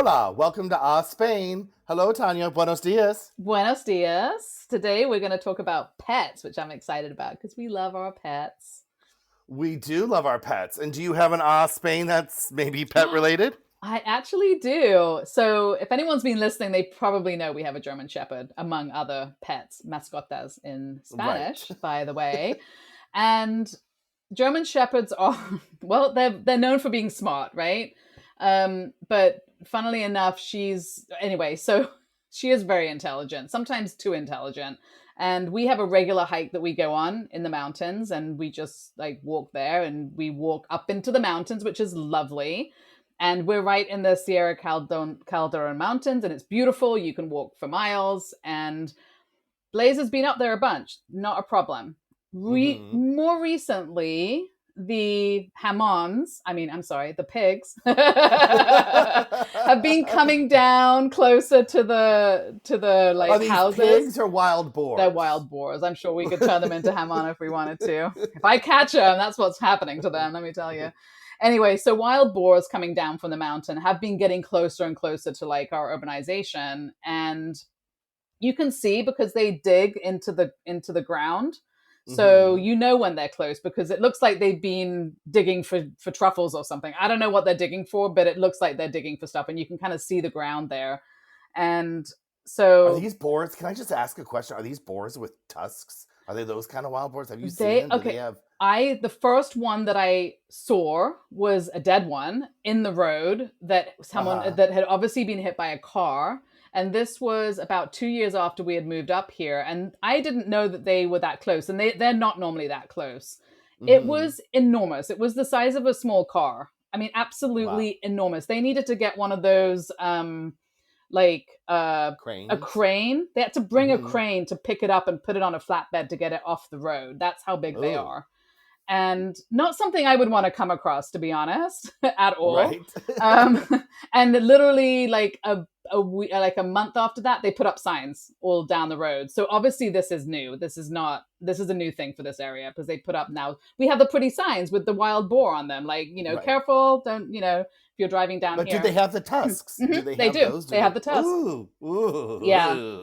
Hola, welcome to Spain. Hello, Tania. Buenos dias. Buenos dias. Today we're going to talk about pets, which I'm excited about because we love our pets. We do love our pets. And do you have an Spain that's maybe pet related? I actually do. So, if anyone's been listening, they probably know we have a German Shepherd, among other pets, mascotas in Right. Spanish, by the way. And German Shepherds are, well, they're known for being smart, right? But funnily enough, so she is very intelligent, sometimes too intelligent. And we have a regular hike that we go on in the mountains, and we just like walk there and we walk up into the mountains, which is lovely. And we're right in the Sierra Calderon Mountains, and it's beautiful. You can walk for miles, and Blaze has been up there a bunch, not a problem. Mm-hmm. More recently, the the pigs have been coming down closer to the Are like these houses. pigs or wild boars? They're wild boars. I'm sure we could turn them into hamon if we wanted to. If I catch them, that's what's happening to them, let me tell you. Anyway, so wild boars coming down from the mountain have been getting closer and closer to like our urbanization, and you can see because they dig into the ground. So you know when they're close because it looks like they've been digging for truffles or something. I don't know what they're digging for, but it looks like they're digging for stuff, and you can kind of see the ground there. And so Are these boars? Can I just ask a question? Are these boars with tusks? Are they those kind of wild boars? Have you seen them? Do they have? The first one that I saw was a dead one in the road that that had obviously been hit by a car. And this was about 2 years after we had moved up here. And I didn't know that they were that close. And they're not normally that close. It was enormous. It was the size of a small car. I mean, absolutely enormous. They needed to get one of those a crane. They had to bring a crane to pick it up and put it on a flatbed to get it off the road. That's how big they are. And not something I would want to come across, to be honest, at all. Right. And literally like a month after that, they put up signs all down the road. So obviously this is new. This is a new thing for this area because they put up now. We have the pretty signs with the wild boar on them. Like, careful, don't, if you're driving down but here. But do they have the tusks? Do they have those? They have the tusks. Ooh. Yeah.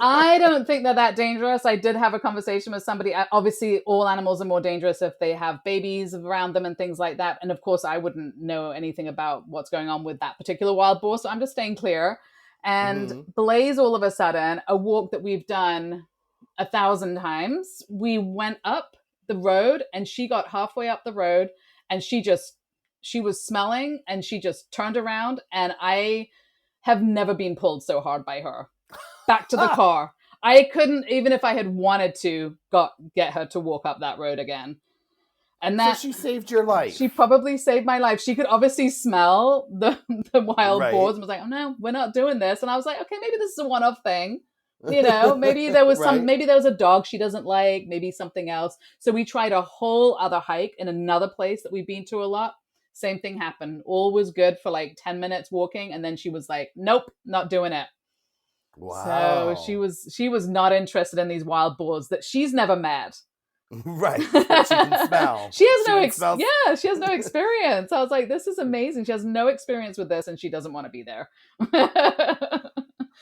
I don't think they're that dangerous. I did have a conversation with somebody. Obviously, all animals are more dangerous if they have babies around them and things like that. And of course, I wouldn't know anything about what's going on with that particular wild boar. So I'm just staying clear. And Blaze, all of a sudden, a walk that we've done 1,000 times, we went up the road and she got halfway up the road and she was smelling and she just turned around, and I have never been pulled so hard by her. Back to the car. I couldn't, even if I had wanted to, get her to walk up that road again. And so she saved your life. She probably saved my life. She could obviously smell the wild boars and was like, "Oh no, we're not doing this." And I was like, "Okay, maybe this is a one-off thing." Maybe there was maybe there was a dog she doesn't like, maybe something else. So we tried a whole other hike in another place that we've been to a lot. Same thing happened. All was good for like 10 minutes walking, and then she was like, "Nope, not doing it." Wow. So she was not interested in these wild boars that she's never met. Right. But she can smell. She has no experience. I was like, this is amazing. She has no experience with this and she doesn't want to be there.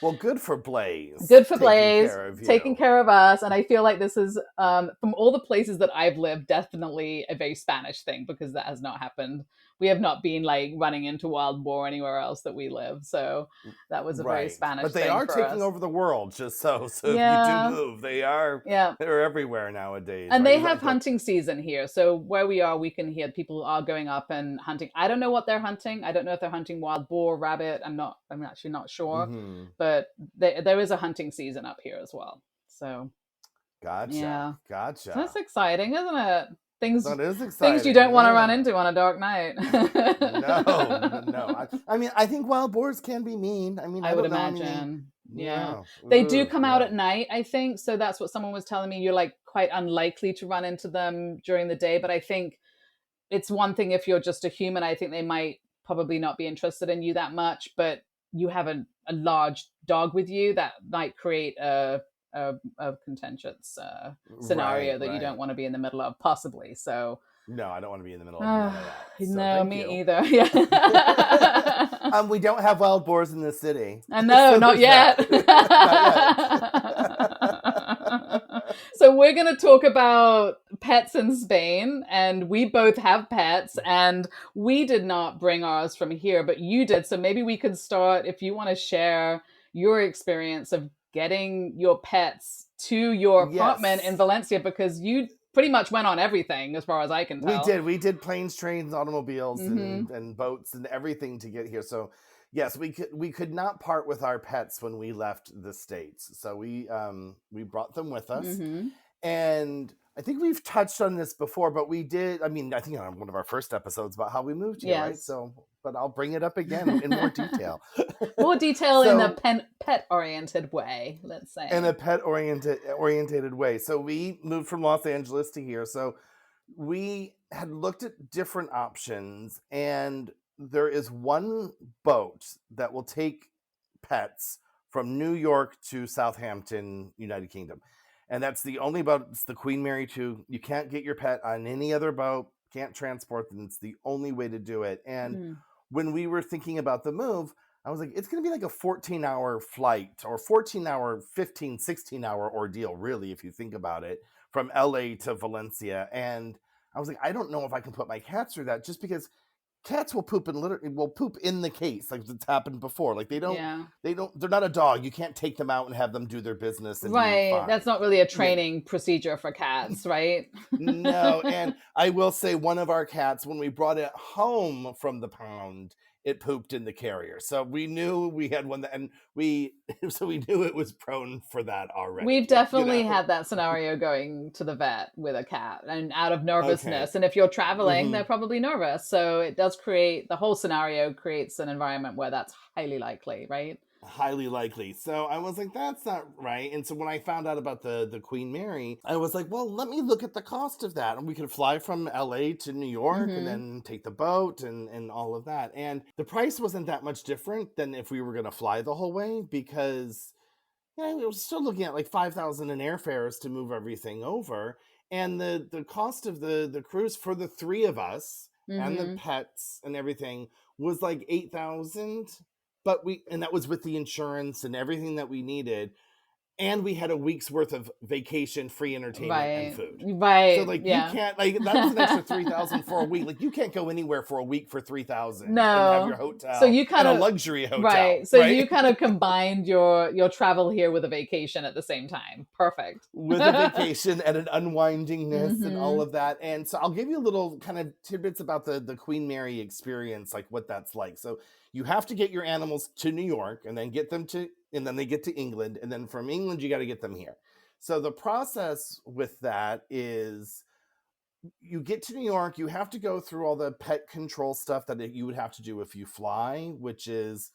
Well, good for Blaze. Good for Blaze, taking care of us. And I feel like this is, from all the places that I've lived, definitely a very Spanish thing because that has not happened. We have not been like running into wild boar anywhere else that we live. So that was a very Spanish thing. But they are taking over the world, just so if you do move, they're everywhere nowadays. And they have hunting season here. So where we are, we can hear people are going up and hunting. I don't know what they're hunting. I don't know if they're hunting wild boar, rabbit. I'm actually not sure. But there is a hunting season up here as well. So gotcha. Yeah. Gotcha. That's exciting, isn't it? That is exciting. Things you don't want to run into on a dark night. No. I mean, I think wild boars can be mean. I mean, I would imagine. Yeah. They do come out at night, I think. So that's what someone was telling me. You're like quite unlikely to run into them during the day. But I think it's one thing if you're just a human. I think they might probably not be interested in you that much. But you have a large dog with you that might create a contentious scenario that you don't want to be in the middle of, possibly. So No, I don't want to be in the middle of none of that. So No, me either. Yeah. We don't have wild boars in the city. No, So not there's yet. that. Not yet. So we're going to talk about pets in Spain, and we both have pets, and we did not bring ours from here, but you did. So maybe we could start, if you want to share your experience of getting your pets to your apartment in Yes. Valencia, because you pretty much went on everything as far as I can tell. We did planes, trains, automobiles, Mm-hmm. and boats and everything to get here. So yes, we could not part with our pets when we left the States. So we brought them with us. Mm-hmm. And I think we've touched on this before, but we did, I think on one of our first episodes about how we moved here, right? Yes. So, but I'll bring it up again in more detail. More detail So- in a pet-oriented way, let's say. In a pet-oriented way. So we moved from Los Angeles to here. So we had looked at different options, and there is one boat that will take pets from New York to Southampton, United Kingdom. And that's the only boat. It's the Queen Mary 2. You can't get your pet on any other boat, can't transport them. It's the only way to do it. And when we were thinking about the move, I was like, it's going to be like a 14-hour flight or 14-hour, 15, 16-hour ordeal, really, if you think about it, from LA to Valencia. And I was like, I don't know if I can put my cats through that, just because cats will poop in the case, like it's happened before. Like they're not a dog. You can't take them out and have them do their business. And right. That's not really a training procedure for cats, right? No. And I will say, one of our cats, when we brought it home from the pound, it pooped in the carrier. So we knew we had one and we knew it was prone for that already. We've definitely had that scenario going to the vet with a cat, and out of nervousness. Okay. And if you're traveling, they're probably nervous. So it does the whole scenario creates an environment where that's highly likely, right? Highly likely. So I was like, that's not right. And so when I found out about the Queen Mary, I was like, well, let me look at the cost of that. And we could fly from LA to New York and then take the boat and all of that. And the price wasn't that much different than if we were going to fly the whole way, because we were still looking at like $5,000 in airfares to move everything over. And the cost of the cruise for the three of us and the pets and everything was like $8,000. But that was with the insurance and everything that we needed. And we had a week's worth of vacation, free entertainment, and food. Right. So you can't, that was an extra $3,000 for a week. Like you can't go anywhere for a week for $3,000 and have your hotel. So you kind of a luxury hotel. Right. So you kind of combined your travel here with a vacation at the same time. Perfect. With a vacation and an unwindingness and all of that. And so I'll give you a little kind of tidbits about the Queen Mary experience, like what that's like. So you have to get your animals to New York and then then they get to England. And then from England, you got to get them here. So the process with that is you get to New York, you have to go through all the pet control stuff that you would have to do if you fly, which is,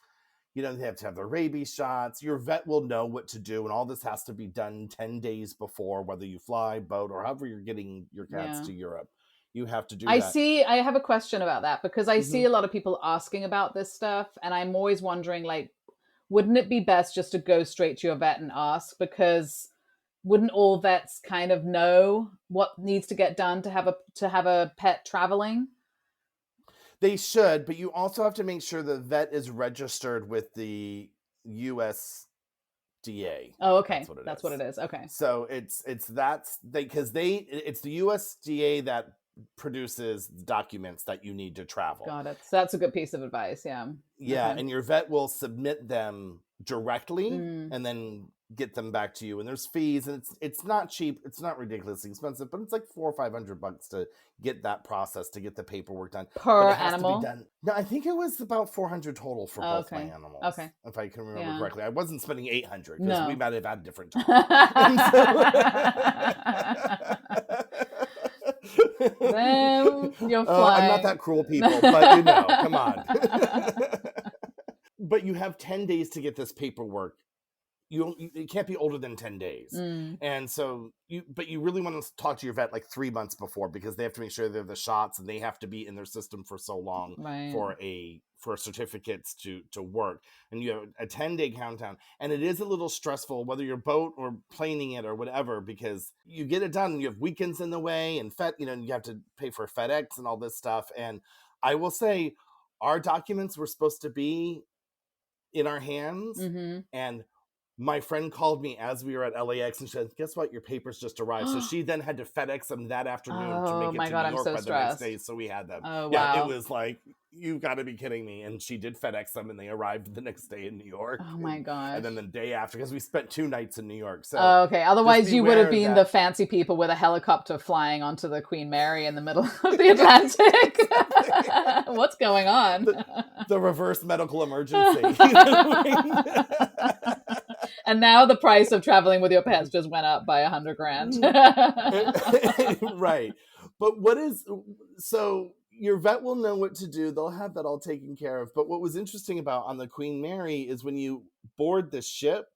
they have to have their rabies shots. Your vet will know what to do. And all this has to be done 10 days before, whether you fly, boat, or however you're getting your cats to Europe. You have to do that. I have a question about that, because I see a lot of people asking about this stuff. And I'm always wondering, wouldn't it be best just to go straight to your vet and ask? Because wouldn't all vets kind of know what needs to get done to have a pet traveling? They should, but you also have to make sure the vet is registered with the USDA. Oh, okay. That's what it is. Okay. So it's the USDA that produces documents that you need to travel. Got it. So that's a good piece of advice. Yeah. Yeah. Okay. And your vet will submit them directly and then get them back to you. And there's fees, and it's not cheap. It's not ridiculously expensive, but it's like $400 or $500 to get that process, to get the paperwork done per animal. No, I think it was about $400 total for both my animals. Okay. If I can remember correctly. I wasn't spending $800 because we might have had different time. Then you're flying. I'm not that cruel, people, but come on. But you have 10 days to get this paperwork it can't be older than 10 days. And so but you really want to talk to your vet like 3 months before, because they have to make sure they're the shots, and they have to be in their system for so long for certificates to work. And you have a 10-day countdown, and it is a little stressful, whether you're boat or planing it or whatever, because you get it done and you have weekends in the way, and you have to pay for FedEx and all this stuff. And I will say, our documents were supposed to be in our hands, and my friend called me as we were at LAX and said, guess what? Your papers just arrived. So she then had to FedEx them that afternoon to make it to New York by the next day. So we had them. Oh, yeah, wow. it was like, you've got to be kidding me. And she did FedEx them, and they arrived the next day in New York. Oh my gosh. And then the day after, because we spent 2 nights in New York. So okay. Otherwise you would have been the fancy people with a helicopter flying onto the Queen Mary in the middle of the Atlantic. What's going on? The reverse medical emergency. And now the price of traveling with your pets just went up by $100,000. Right. But so your vet will know what to do. They'll have that all taken care of. But what was interesting about on the Queen Mary is when you board the ship,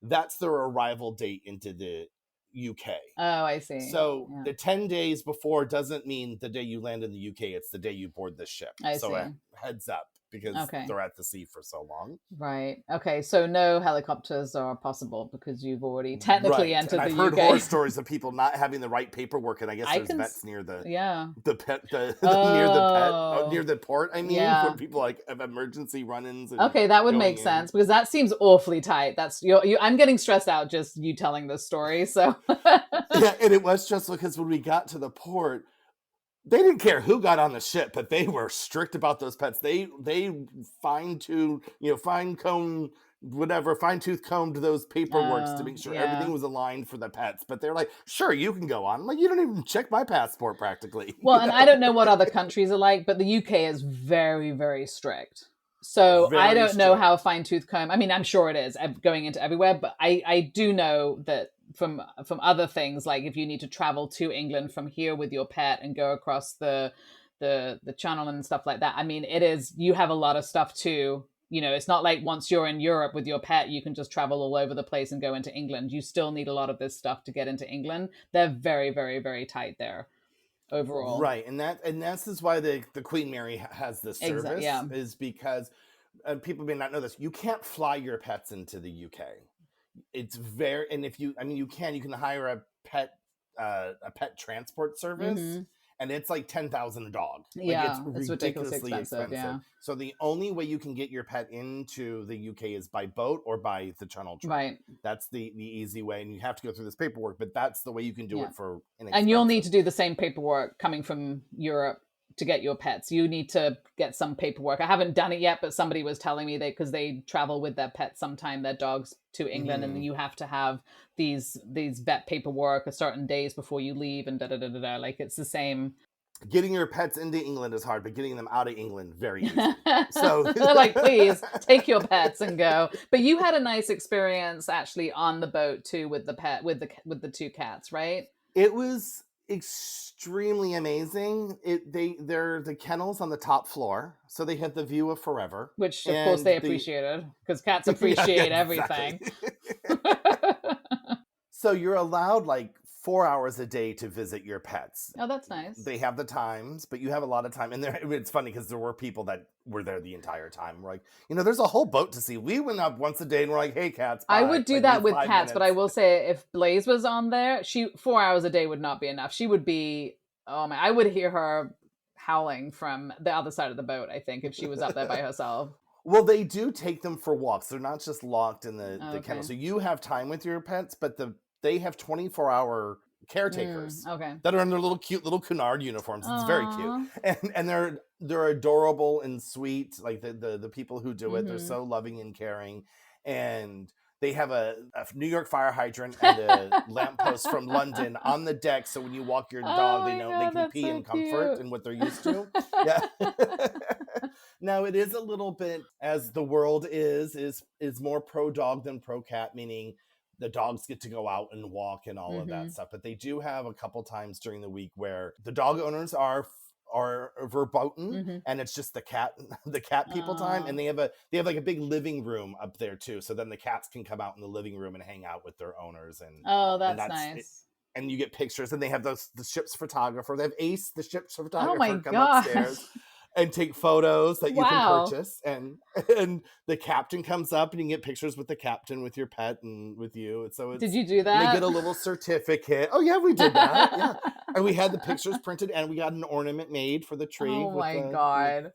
that's their arrival date into the UK. Oh, I see. So the 10 days before doesn't mean the day you land in the UK. It's the day you board the ship. I see. Heads up, because they're at the sea for so long. Right. Okay. So no helicopters are possible because you've already technically entered and the I've heard UK. horror stories of people not having the right paperwork, and I guess there's vets near the pet near the port. I mean, where people like have emergency run-ins. Okay, that would make sense, because that seems awfully tight. That's I'm getting stressed out just you telling this story. So yeah, and it was just because when we got to the port, they didn't care who got on the ship, but they were strict about those pets. They fine-tooth combed those paperworks to make sure everything was aligned for the pets. But they're like, sure, you can go on. I'm like, you don't even check my passport practically. Well, and I don't know what other countries are like, but the UK is very, very strict. So I don't know how fine-tooth comb. I mean, I'm sure it is going into everywhere, but I do know that from other things, like if you need to travel to England from here with your pet and go across the channel and stuff like that. I mean, you have a lot of stuff too. It's not like once you're in Europe with your pet, you can just travel all over the place and go into England. You still need a lot of this stuff to get into England. They're very, very, very tight there overall. Right. And that's why the Queen Mary has this service, is because people may not know this. You can't fly your pets into the UK. It's and if you can hire a pet transport service, and it's like $10,000 a dog. It's ridiculously expensive. Yeah. So the only way you can get your pet into the UK is by boat or by the Channel Train. Right. That's the easy way, and you have to go through this paperwork, but that's the way you can do it for inexpensive. And you'll need to do the same paperwork coming from Europe to get your pets. You need to get some paperwork. I haven't done it yet, but somebody was telling me because they travel with their pets sometime, their dogs, to England, and you have to have these vet paperwork a certain days before you leave, and like it's the same. Getting your pets into England is hard, but getting them out of England, very easy. So they're like, please take your pets and go. But you had a nice experience actually on the boat too with the 2 cats, right? It was extremely amazing. They're the kennels on the top floor, so they had the view of forever, which of course they appreciated, because cats appreciate everything. So you're allowed like 4 hours a day to visit your pets. Oh, that's nice. They have the times, but you have a lot of time. And it's funny because there were people that were there the entire time. We're like, there's a whole boat to see. We went up once a day and we're like, hey, cats, bye. I would do that with cats, minutes. But I will say if Blaze was on there, 4 hours a day would not be enough. She would be, oh man, I would hear her howling from the other side of the boat, I think, if she was up there by herself. Well, they do take them for walks. They're not just locked in the kennel. So you have time with your pets, but they have 24-hour caretakers that are in their cute little Cunard uniforms. It's very cute, and they're adorable and sweet. Like the people who do it, they're so loving and caring, and they have a New York fire hydrant and a lamppost from London on the deck, so when you walk your dog, they know they can pee in comfort and what they're used to. Yeah. Now it is a little bit, as the world is more pro dog than pro cat, meaning the dogs get to go out and walk and all of that stuff. But they do have a couple times during the week where the dog owners are are verboten, Mhm. and it's just the cat people time, and they have like a big living room up there too. So then the cats can come out in the living room and hang out with their owners, Oh, and that's that's it. nice. And you get pictures, and they have the ship's photographer. They have Ace, the ship's Oh my photographer, come god. upstairs and take photos that you can Wow. purchase, and the captain comes up, and you can get pictures with the captain, with your pet, and with you. So Did it's you do and they that? get a little certificate. Oh yeah, we did that. Yeah, and we had the pictures printed, and we got an ornament made for the tree Oh with my the god.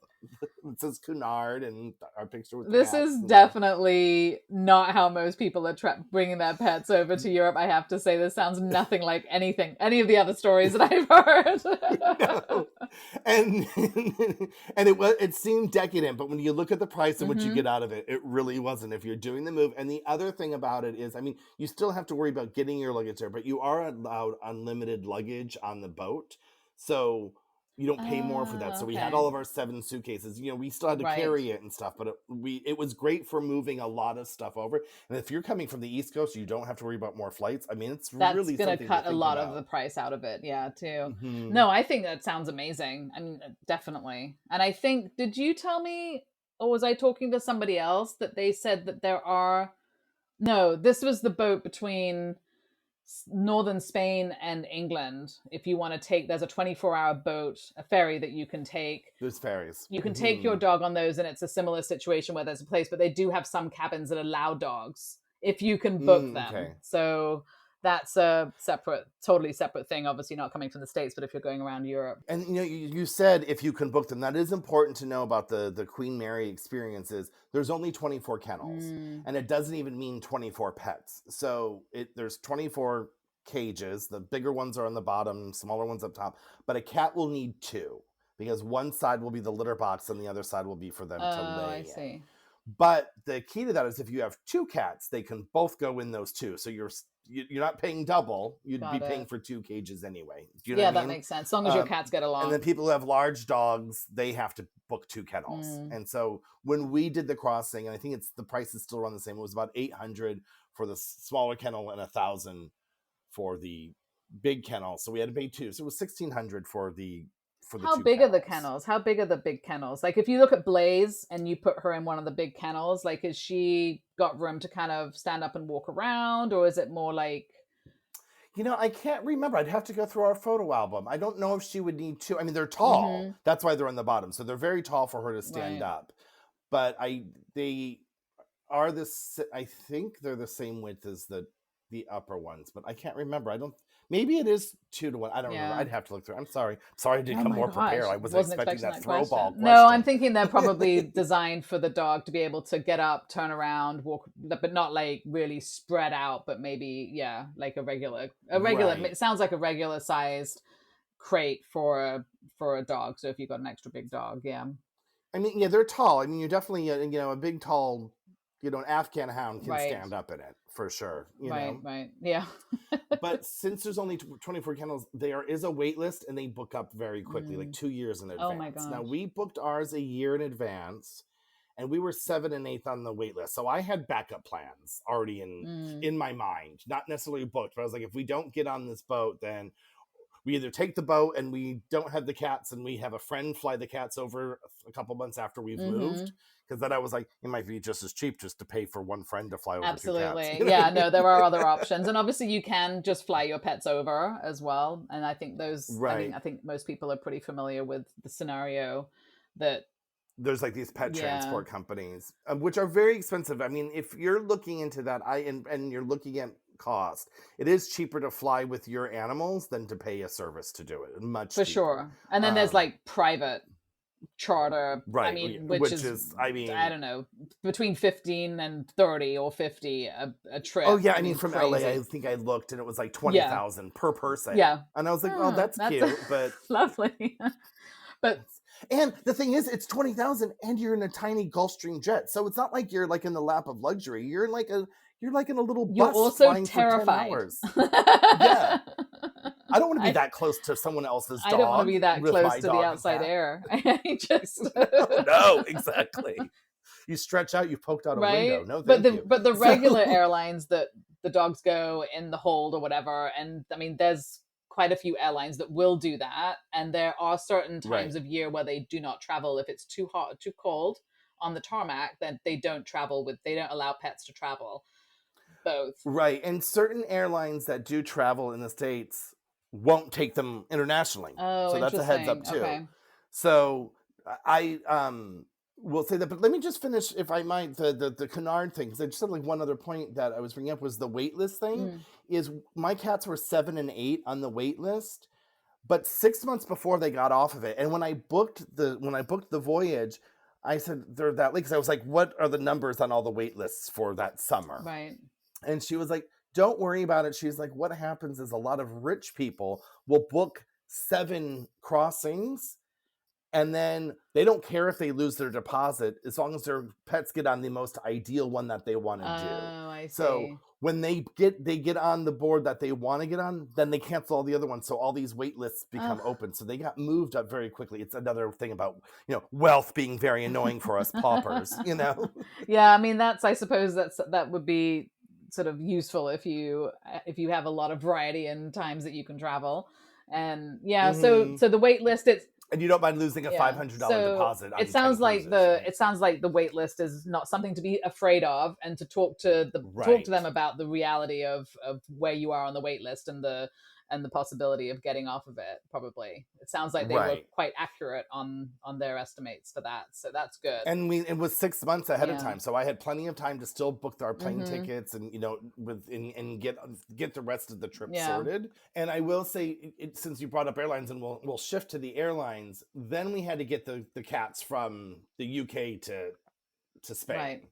it says Cunard and our picture with the This cats. is And definitely not how most people are bringing their pets over to Europe. I have to say, this sounds nothing like any of the other stories that I've heard. no. And and it seemed decadent, but when you look at the price and what you get out of it, it really wasn't. If you're doing the move, and the other thing about it is, I mean, you still have to worry about getting your luggage there, but you are allowed unlimited luggage on the boat, so you don't pay more for that. So we had Okay. all of our 7 suitcases. We still had to Right. carry it and stuff, but it was great for moving a lot of stuff over. And if you're coming from the East Coast, you don't have to worry about more flights. I mean, it's That's really gonna something to cut a think lot of about. the price out of it. Yeah, too. Mhm. No, I think that sounds amazing. I mean, definitely. And I think, did you tell me, or was I talking to somebody else, that they said that there are, no, this was the boat between northern Spain and England. If you want to take, there's a 24-hour boat, a ferry that you can take. There's ferries. You can take your dog on those, and it's a similar situation where there's a place, but they do have some cabins that allow dogs if you can book them. Okay. So that's a totally separate thing. Obviously, not coming from the States, but if you're going around Europe. And you said if you can book them, that is important to know about the Queen Mary experiences. There's only 24 kennels, and it doesn't even mean 24 pets. So there's 24 cages. The bigger ones are on the bottom, smaller ones up top. But a cat will need 2, because one side will be the litter box and the other side will be for them to Oh, lay I in. see. But the key to that is if you have 2 cats, they can both go in those 2. So you're not paying double. You'd Got be paying it. for 2 cages anyway. Do you know Yeah, what I that mean? makes sense. As long as your cats get And along. then people who have large dogs, they have to book 2 kennels. And so when we did the crossing, and I think the price is still around the same, it was about $800 for the smaller kennel and $1,000 for the big kennel. So we had to pay 2. So it was $1,600 for the How 2 big are the kennels. kennels? How big are the big kennels? Like if you look at Blaze and you put her in one of the big kennels, like has she got room to kind of stand up and walk around, or is it more like? I can't remember. I'd have to go through our photo album. I don't know if she would need 2. I mean, they're tall. That's why they're on the bottom. So they're very tall for her to stand up. But they are this. I think they're the same width as the upper ones, but I can't remember. Maybe it is 2 to 1. I don't remember. I'd have to look through. I'm sorry. I didn't come more prepared. I wasn't expecting that throwball question. No, I'm thinking they're probably designed for the dog to be able to get up, turn around, walk, but not like really spread out, but maybe, like a regular, Right. it sounds like a regular sized crate for a dog. So if you've got an extra big dog, I mean, they're tall. I mean, you're definitely, a big, tall, an Afghan hound can stand up in it for sure. Right. Yeah. But since there's only 24 kennels, there is a wait list, and they book up very quickly, like 2 years in advance. Oh my gosh. Now, we booked ours a year in advance, and we were 7th and 8th on the wait list. So I had backup plans already in my mind, not necessarily booked, but I was like, if we don't get on this boat, then we either take the boat and we don't have the cats, and we have a friend fly the cats over a couple months after we've moved. Because then I was like, it might be just as cheap just to pay for one friend to fly over 2 cats. Absolutely. Yeah, no, there are other options. And obviously you can just fly your pets over as well. And I think I think most people are pretty familiar with the scenario that there's like these pet transport companies, which are very expensive. I mean, if you're looking into that, and you're looking at cost, it is cheaper to fly with your animals than to pay a service to do it. Much for cheaper. Sure. And then there's like private charter, right? I mean, which is I don't know, between 15 and 30 or 50 a trip. Oh yeah, I mean, from crazy. LA, I think I looked, and it was like 20,000 per person. Yeah, and I was like, oh, that's cute, but lovely. And the thing is, it's 20,000, and you're in a tiny Gulfstream jet, so it's not like you're like in the lap of luxury. You're like in a little bus. You're also flying terrified. For 10 hours. Yeah. I don't want to be that close to someone else's dog. I don't want to be that close to the outside air. I just no, exactly. You stretch out, you poked out a window. No, thank you. But the regular airlines that the dogs go in the hold or whatever, and I mean, there's quite a few airlines that will do that, and there are certain times Right. of year where they do not travel. If it's too hot, too cold on the tarmac, then they don't travel with. They don't allow pets to travel. Both. Right. And certain airlines that do travel in the States won't take them internationally. Oh, So that's a heads up interesting. too. Okay. So I will say that, but let me just finish, if I might, the canard thing, because I just had like one other point that I was bringing up was the wait list thing. Mm. Is my cats were 7 and 8 on the wait list, but 6 months before they got off of it, and when I booked the voyage, I said they're that late because I was like, what are the numbers on all the wait lists for that summer? Right. And she was like, don't worry about it. She's like, what happens is a lot of rich people will book 7 crossings, and then they don't care if they lose their deposit as long as their pets get on the most ideal one that they want to do. Oh, I So see. when they get on the board that they want to get on, then they cancel all the other ones. So all these wait lists become Ugh. open. So they got moved up very quickly. It's another thing about, wealth being very annoying for us paupers, Yeah, I mean I suppose that would be sort of useful if you have a lot of variety in times that you can travel. And yeah, so hmm the wait list, it's And you don't mind losing a yeah. $500 So deposit it on 10 sounds like cruises, right? the wait list is not something to be afraid of, and to talk to Right. them about the reality of where you are on the wait list, and the possibility of getting off of it. Probably it sounds like they were Right. quite accurate on their estimates for that, so that's good. And it was 6 months ahead of Yeah. time, so I had plenty of time to still book our plane Mhm. tickets and and get the rest of the trip Yeah. sorted. And I will say, since you brought up airlines, and we'll shift to the airlines, then we had to get the cats from the UK to Spain. Right.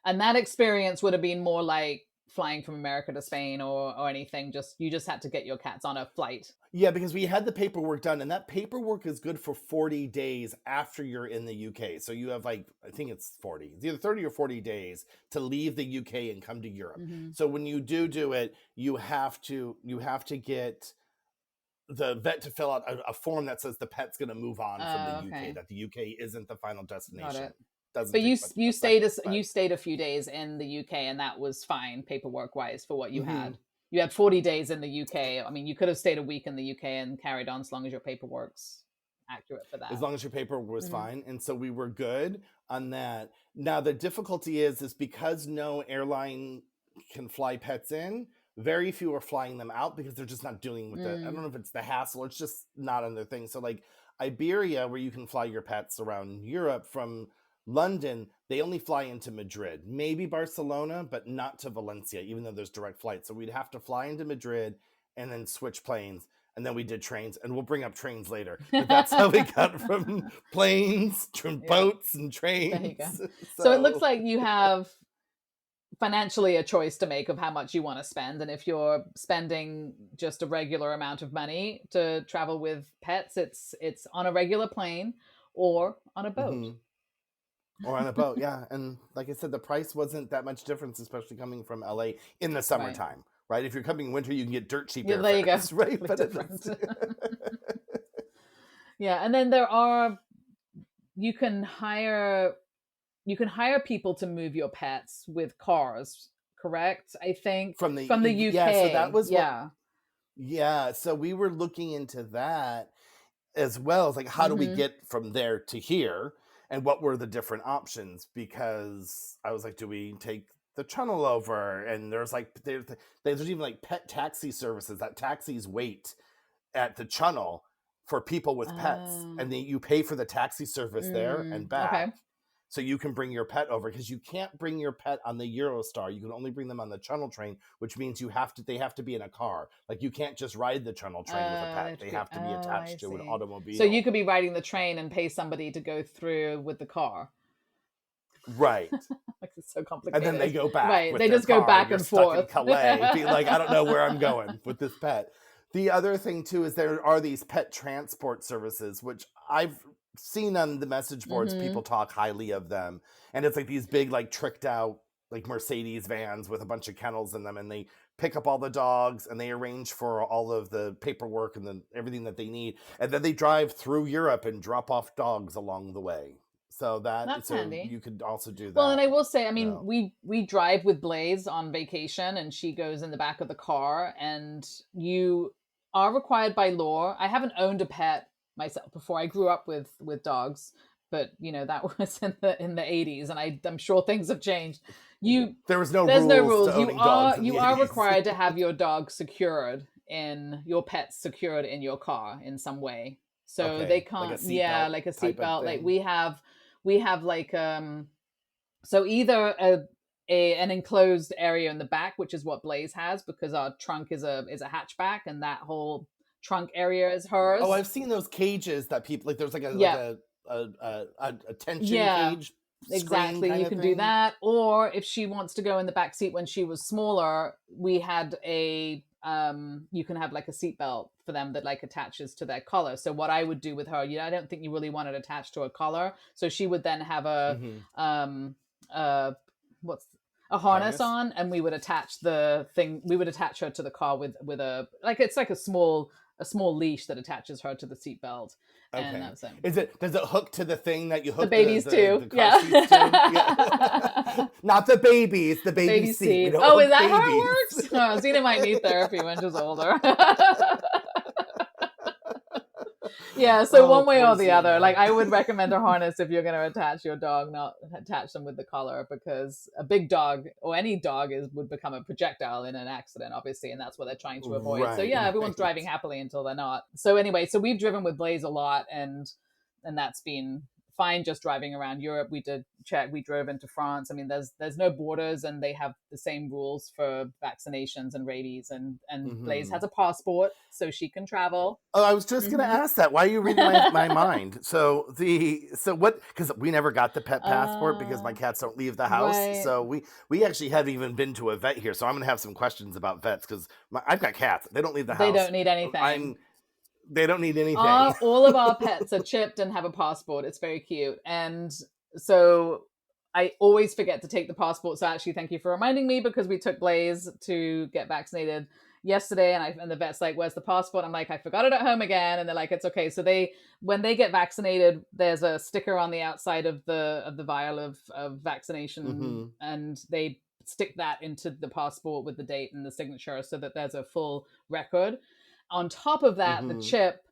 And that experience would have been more like flying from America to Spain, or anything. You just had to get your cats on a flight. Yeah, because we had the paperwork done, and that paperwork is good for 40 days after you're in the UK. So you have I think it's 40, it's either 30 or 40 days to leave the UK and come to Europe. Mm-hmm. So when you do it, you have to get the vet to fill out a form that says the pet's going to move on from the UK, that the UK isn't the final destination. Got it. Doesn't but take you much you a stayed second, you stayed a few days in the UK, and that was fine paperwork wise for what you Mhm. had. You had 40 days in the UK. I mean, you could have stayed a week in the UK and carried on as long as your paperwork's accurate for that. As long as your paperwork was Mhm. fine. And so we were good on that. Now the difficulty is because no airline can fly pets in, very few are flying them out because they're just not dealing with I don't know if it's the hassle, it's just not on their thing. So like Iberia, where you can fly your pets around Europe from London, they only fly into Madrid, maybe Barcelona, but not to Valencia, even though there's direct flights. So we'd have to fly into Madrid and then switch planes. And then we did trains, and we'll bring up trains later. But that's how we got from planes to boats and trains. There you go. So it looks like you have financially a choice to make of how much you want to spend. And if you're spending just a regular amount of money to travel with pets, it's on a regular plane or on a boat. Mm-hmm. Or on a boat, yeah. And like I said, the price wasn't that much difference, especially coming from LA in the summertime. Right? If you're coming winter, you can get dirt cheap airfares. There you go. Right? But yeah, and then you can hire people to move your pets with cars, correct? I think from the UK. Yeah, so that was yeah. So we were looking into that as well. It's like, how do we get from there to here? And what were the different options? Because I was like, do we take the channel over? And there's even like pet taxi services that taxis wait at the channel for people with pets, and then you pay for the taxi service there and back. Okay. So you can bring your pet over, because you can't bring your pet on the Eurostar. You can only bring them on the Channel train, which means they have to be in a car. Like, you can't just ride the Channel train with a pet. They have to be attached to an automobile. So you could be riding the train and pay somebody to go through with the car. Right. Like, it's so complicated. And then they go back. Right. With they their just go car. back You're and stuck forth. in Calais, being like, I don't know where I'm going with this pet. The other thing too is there are these pet transport services, which I've seen on the message boards. People talk highly of them, and it's like these big, like, tricked out, like, Mercedes vans with a bunch of kennels in them, and they pick up all the dogs and they arrange for all of the paperwork and everything that they need, and then they drive through Europe and drop off dogs along the way. So that's handy. You could also do that. Well, and I will say, I mean, we drive with Blaze on vacation, and she goes in the back of the car, and are required by law. I haven't owned a pet myself before. I grew up with dogs, but that was in the 80s, and I'm sure things have changed. There was no There's no rules to rules. owning dogs in the You are 80s. required to have your dog your pet secured in your car in some way. So they Okay, like a can't, yeah, seatbelt like a type of seatbelt. Like thing. we have like so either an enclosed area in the back, which is what Blaze has, because our trunk is a hatchback, and that whole trunk area is Oh, hers. I've seen those cages that people like. There's like Yeah, a tension yeah, cage screen exactly. kind You of can do thing. that, or if she wants to go in the back seat when she was smaller, we had a you can have like a seatbelt for them that like attaches to their collar. So what I would do with her, I don't think you really want it attached to a collar, so she would then have a Hmm. uh what's a harness Harness. on, and we would attach her to the car with a like it's like a small leash that attaches her to the seatbelt, and Okay. that's it. Does it hook to the thing that you The hook babies too, the car yeah. seats to? Yeah. Not the babies, the The baby baby seat. We seat. don't Oh, is hook that how babies. it works? Oh, Zena might need therapy when she's older. Yeah, so Oh, one way poor or the other, like Xena. I would recommend a harness if you're going to attach your dog, not attach them with the collar, because a big dog or any dog would become a projectile in an accident, obviously, and that's what they're trying to avoid. So Right, yeah, everyone's right. driving happily until they're not. So anyway, so we've driven with Blaze a lot, and that's been fine. Just driving around Europe, we drove into France. I mean, there's no borders, and they have the same rules for vaccinations and rabies, and Blaze Hmm. has a passport so she can travel. Oh, I was just gonna Mm-hmm. ask that. Why are you reading my mind? So what? Because we never got the pet passport because my uh, cats don't leave the house. right. So we actually haven't even been to a vet here. So I'm gonna have some questions about vets because I've got cats. They don't leave the They house. don't need anything. I'm They don't need anything. All of our pets are chipped and have a passport. It's very cute. And so I always forget to take the passport. So actually, thank you for reminding me, because we took Blaze to get vaccinated yesterday, and the vet's like, "Where's the passport?" I'm like, "I forgot it at home again." And they're like, "It's okay." So when they get vaccinated, there's a sticker on the outside of the vial of vaccination, Hmm. and they stick that into the passport with the date and the signature, so that there's a full record. On top of that, the Hmm. chip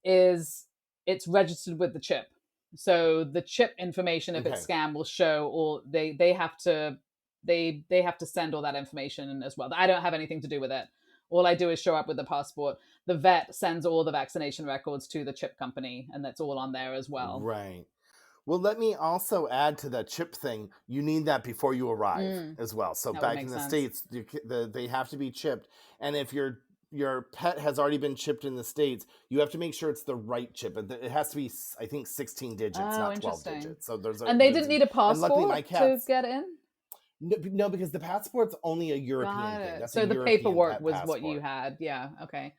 is it's registered with the chip. So the chip information, if it's Okay. scanned, will show all they have to they have to send all that information in as well. I don't have anything to do with it. All I do is show up with the passport. The vet sends all the vaccination records to the chip company, and that's all on there as well. Right. Well, let me also add to that chip thing. You need that before you arrive Mm, as well. So that would back make in the sense. states, they have to be chipped, and if your pet has already been chipped in the states, you have to make sure it's the right chip. It has to be, I think, 16 digits, Oh, not 12 interesting. digits. So And they didn't need a and luckily my passport to cats. get in? No, no, because the passport's only a European Got thing. it. That's a So the European paperwork pet was what you passport. had. Yeah. Okay.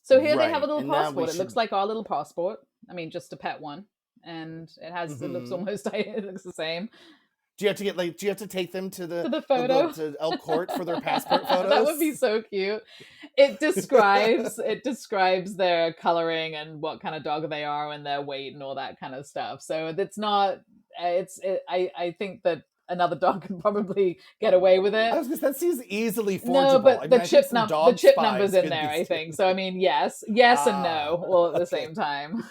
So here they have a Right. little And now we passport. It looks should. like our little passport. I mean, just a pet one, and it looks Hmm. almost it looks the same. Do you have to do you have to take them to To the photo. to Elk Court for their passport That would be photos? so cute. It describes their coloring and what kind of dog they are and their weight and all that kind of stuff. So it's not. I think that another dog could probably get away with it. That seems easily No, forgeable. I but mean, I think some the dog chip number's spies in could there, be. I think. So I mean, yes and Ah, no, all at the okay, same time.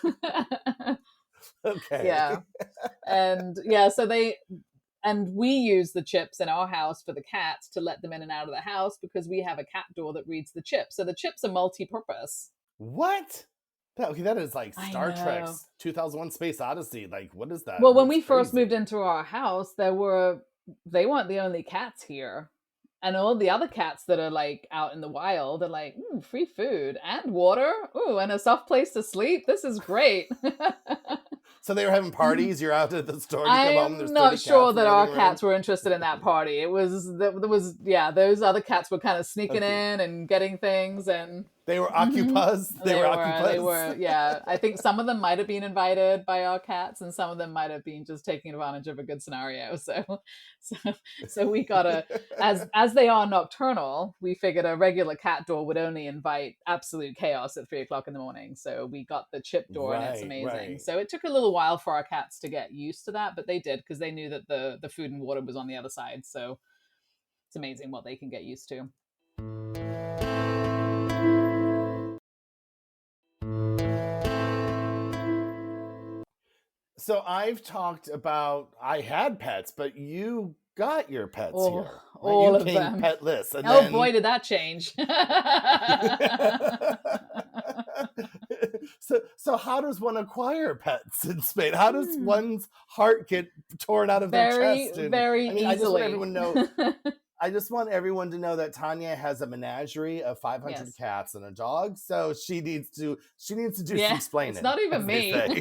Yeah. okay. And yeah, we use the chips in our house for the cats to let them in and out of the house, because we have a cat door that reads the chip. So the chips are multi-purpose. What? Okay, that is like I Star know. Trek's 2001: Space Odyssey. Like, what is that? Well, when That's we first moved crazy. into our house, they weren't the only cats here. And all the other cats that are like out in the wild are like, free food and water. Ooh, and a soft place to sleep. This is great. So they were having parties. You're out at the store. You come home. And there's I'm not 30 sure cats in that the our living room. cats were interested in that party. There was, yeah, those other cats were kind of sneaking Okay, in and getting things, and they were mhm. occupus. They were They occupus. were, yeah. I think some of them might have been invited by our cats, and some of them might have been just taking advantage of a good scenario. So, so we got as they are nocturnal, we figured a regular cat door would only invite absolute chaos at 3 o'clock in the morning. So we got the chip door, and it's Right, amazing. right. So it took a little while for our cats to get used to that, but they did, because they knew that the food and water was on the other side. So it's amazing what they can get used to. So I've talked about I had pets, but you got your pets Oh, here. Right? all You of came them. petless, and Oh then boy, did that change. so how does one acquire pets in Spain? How does Hmm. one's heart get torn out of their Very, chest? And very I mean, I just want easily. everyone to know. I just want everyone to know that Tanya has a menagerie of 500 Yes. cats and a dog, so she needs to do some Yeah, it's splaining, not even as they me. say.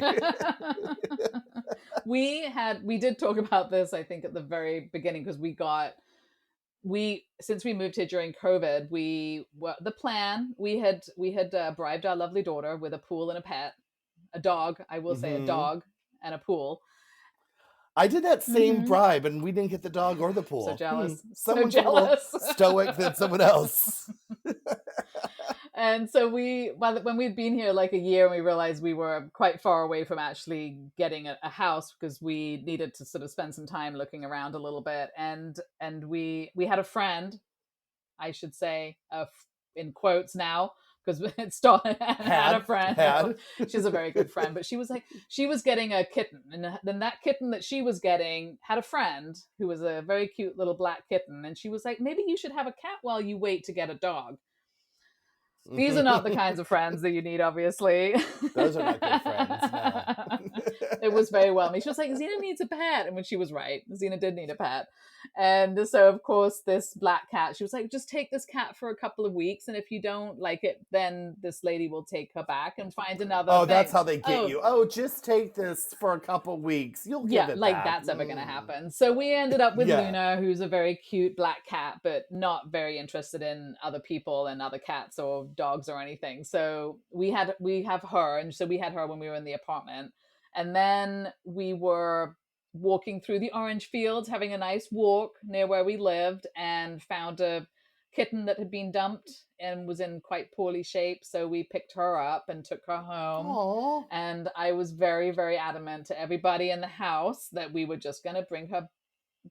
We did talk about this, I think, at the very beginning, because since we moved here during COVID, the plan, we had bribed our lovely daughter with a pool and a dog, I will say, a Hmm. dog and a pool. I did that same Mm-hmm. bribe, and we didn't get the dog or the So pool. jealous, so Someone's a little jealous. stoic than someone else. And so when we'd been here like a year, and we realized we were quite far away from actually getting a house, because we needed to sort of spend some time looking around a little bit. And we had a friend, I should say, in quotes now, because it started and had a friend. No, Had. she's a very good friend, but she was getting a kitten, and then that kitten that she was getting had a friend who was a very cute little black kitten, and she was like, maybe you should have a cat while you wait to get a dog. These are not the kinds of friends that you need, obviously. Those are not good friends, no. It was very well me. She was like, Xena needs a pet. And when she was right, Xena did need a pet. And so, of course, this black cat, she was like, just take this cat for a couple of weeks. And if you don't like it, then this lady will take her back and find another Oh, thing. that's how they get you. Oh, just take this for a couple weeks. You'll give it like back. that's ever going to happen. So we ended up with Yeah. Luna, who's a very cute black cat, but not very interested in other people and other cats or dogs or anything. So we have her, and so we had her when we were in the apartment. And then we were walking through the orange fields, having a nice walk near where we lived, and found a kitten that had been dumped and was in quite poorly shape. So we picked her up and took her home. Aww. And I was very, very adamant to everybody in the house that we were just going to bring her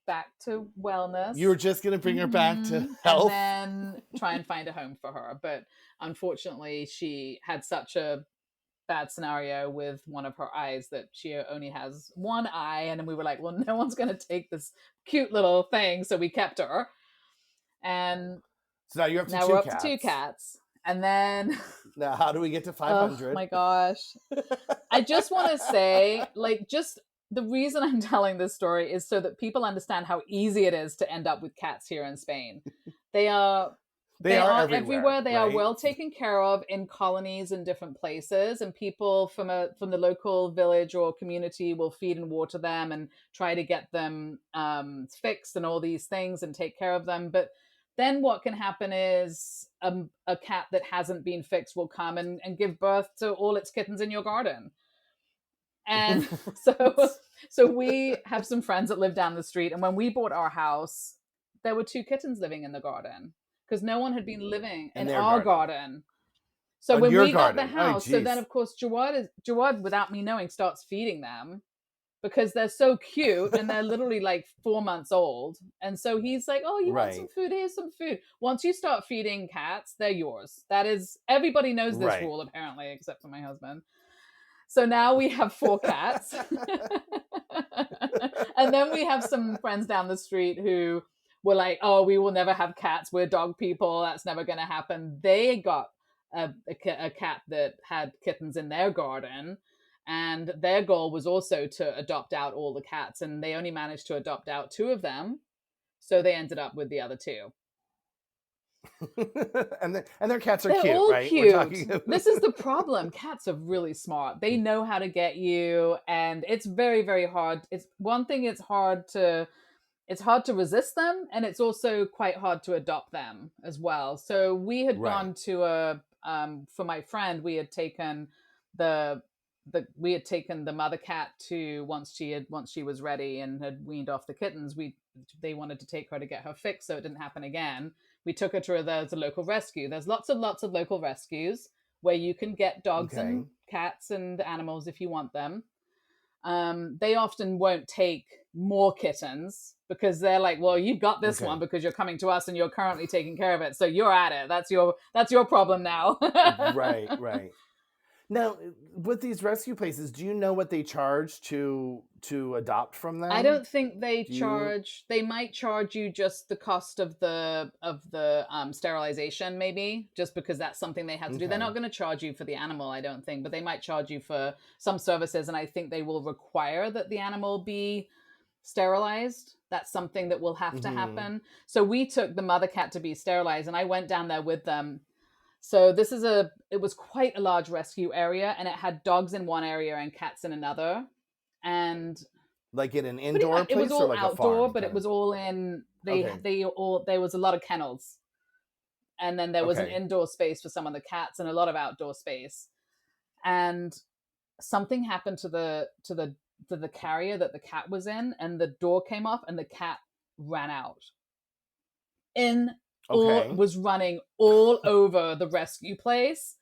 back to wellness. You were just going to bring her back to health? And then try and find a home for her. But unfortunately, she had such a bad scenario with one of her eyes that she only has one eye. And then we were like, well, no one's going to take this cute little thing. So we kept her. And so now you're up to now two we're up cats. to 2 cats. And then now how do we get to 500? Oh my gosh. I just want to say, just the reason I'm telling this story is so that people understand how easy it is to end up with cats here in Spain. They are everywhere. They are well taken care of in colonies in different places, and people from the local village or community will feed and water them and try to get them fixed and all these things and take care of them. But then what can happen is a cat that hasn't been fixed will come and give birth to all its kittens in your garden. And so we have some friends that live down the street, and when we bought our house, there were 2 kittens living in the garden because no one had been living in our garden. So when we got the house, so then of course Jawad, without me knowing, starts feeding them because they're so cute and they're literally like 4 months old. And so he's like, oh, you want some food? Here's some food. Once you start feeding cats, they're yours. That is, everybody knows this rule apparently, except for my husband. So now we have 4 cats. And then we have some friends down the street who were like, oh, we will never have cats. We're dog people. That's never going to happen. They got a cat that had kittens in their garden. And their goal was also to adopt out all the cats. And they only managed to adopt out 2 of them. So they ended up with the other 2. and their cats are They're cute, all right? Cute. This is the problem. Cats are really smart. They know how to get you, and it's very, very hard. It's one thing. It's hard to resist them, and it's also quite hard to adopt them as well. So we had gone to for my friend, we had taken the mother cat to once she was ready and had weaned off the kittens. They wanted to take her to get her fixed so it didn't happen again. We took her to the local rescue. There's lots of local rescues where you can get dogs and cats and animals if you want them. They often won't take more kittens because they're like, well, you've got this one because you're coming to us and you're currently taking care of it. So you're at it. That's your problem now. Right. Now, with these rescue places, do you know what they charge to adopt from I them? don't think they Do you? charge. They might charge you just the cost of the sterilization, maybe, just because that's something they had to do. They're not Okay. going to charge you for the animal, I don't think, but they might charge you for some services, and I think they will require that the animal be sterilized. That's something that will have to Mm-hmm. happen. So we took the mother cat to be sterilized, and I went down there with them. So it was quite a large rescue area, and it had dogs in one area and cats in another. And Like in an pretty much indoor it was place or all like a outdoor, farm but it kind of? was all in Okay. there was a lot of kennels, and then there was an Okay. indoor space for some of the cats and a lot of outdoor space. And something happened to the carrier that the cat was in, and the door came off and the cat ran out in all Okay. was running all over the rescue place.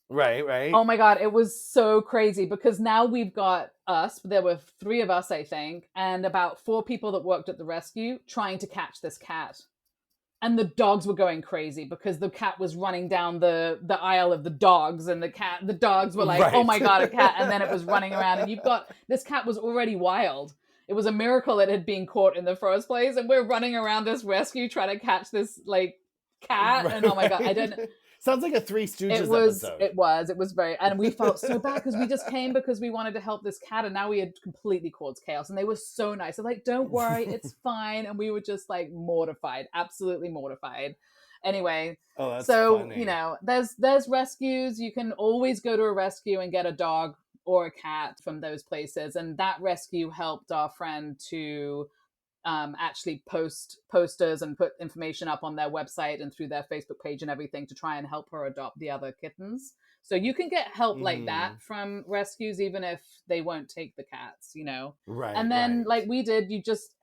Right. Right. Oh my god, it was so crazy because now we've got us. There were three of us, I think, and about four people that worked at the rescue trying to catch this cat. And the dogs were going crazy because the cat was running down the aisle of the dogs, and the dogs were like, "Oh Right. my god, a cat!" And then it was running around, and you've got this cat was already wild. It was a miracle it had been caught in the first place, and we're running around this rescue trying to catch this like cat, and oh my god, I Right. don't Sounds like a Three it Stooges was, episode. it was, it was very, and we felt so bad because we just came because we wanted to help this cat, and now we had completely caused chaos. And they were so nice. They're like, "Don't worry, it's fine." And we were just like mortified, absolutely mortified. Anyway, Oh, that's so funny. there's rescues. You can always go to a rescue and get a dog or a cat from those places, and that rescue helped our friend to actually post posters and put information up on their website and through their Facebook page and everything to try and help her adopt the other kittens. So you can get help like that Mm-hmm. from rescues, even if they won't take the cats. Right. And then, Right. like we did,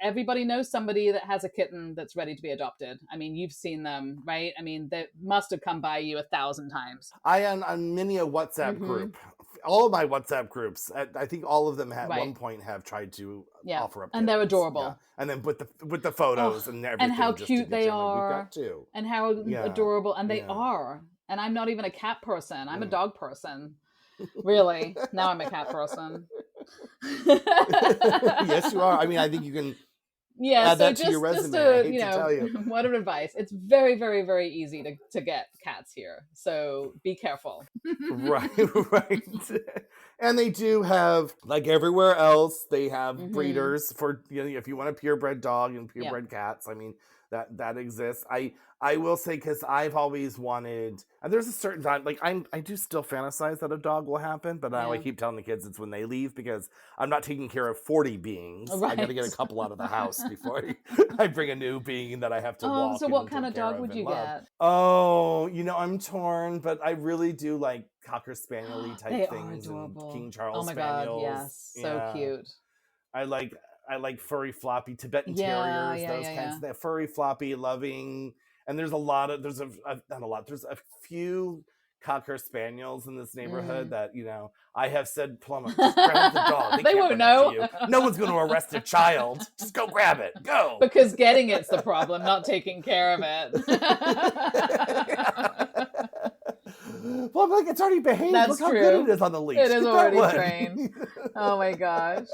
everybody knows somebody that has a kitten that's ready to be adopted. I mean, you've seen them, right? I mean, they must have come by you 1,000 times. I am on many a WhatsApp Mm-hmm. group. All of my WhatsApp groups, I think all of them at Right. one point have tried to Yeah. offer up And they're kittens. Yeah, adorable. and then with the Oh, photos and and how everything just to cute get they you. I'm like, we've are, got two. and how Yeah, adorable, and they yeah. are. And I'm not even a cat person. I'm a Mm. dog person. Really. Now I'm a cat person. Yes, you are. I mean, I think you can Yeah, add so that to your just resume. I a, hate to tell you. word of advice. It's very, very, very easy to get cats here. So be careful. Right, right. And they do have, like everywhere else, they have Hmm. breeders for, if you want a purebred dog and Yeah. purebred cats. I mean, that exists. I will say, because I've always wanted, and there's a certain time, like I do still fantasize that a dog will happen, but now I Yeah. keep telling the kids it's when they leave, because I'm not taking care of 40 beings. I got to Right. get a couple out of the house before I bring a new being that I have to Oh, so walk what and kind take of care dog of would and you love. get? Oh, I'm torn, but I really do like Cocker Spaniel-y type They are things and adorable. King Oh Charles my god, Spaniels. yes. So Yeah. cute. I like I like furry floppy Tibetan Yeah, Terriers, yeah, those yeah, kinds yeah. of that furry floppy loving. And there's a lot of not a lot. There's a few Cocker Spaniels in this neighborhood Mm. that, I have said, Plumber, just grab the dog. They They can't won't run after know. you. No one's going to arrest a child. Just go grab it. Go. Because getting it's the problem, not taking care of it. Well, I'm like, it's already behaved. Look That's how good it true. is on the leash. It is Get that already one. trained. Oh my gosh.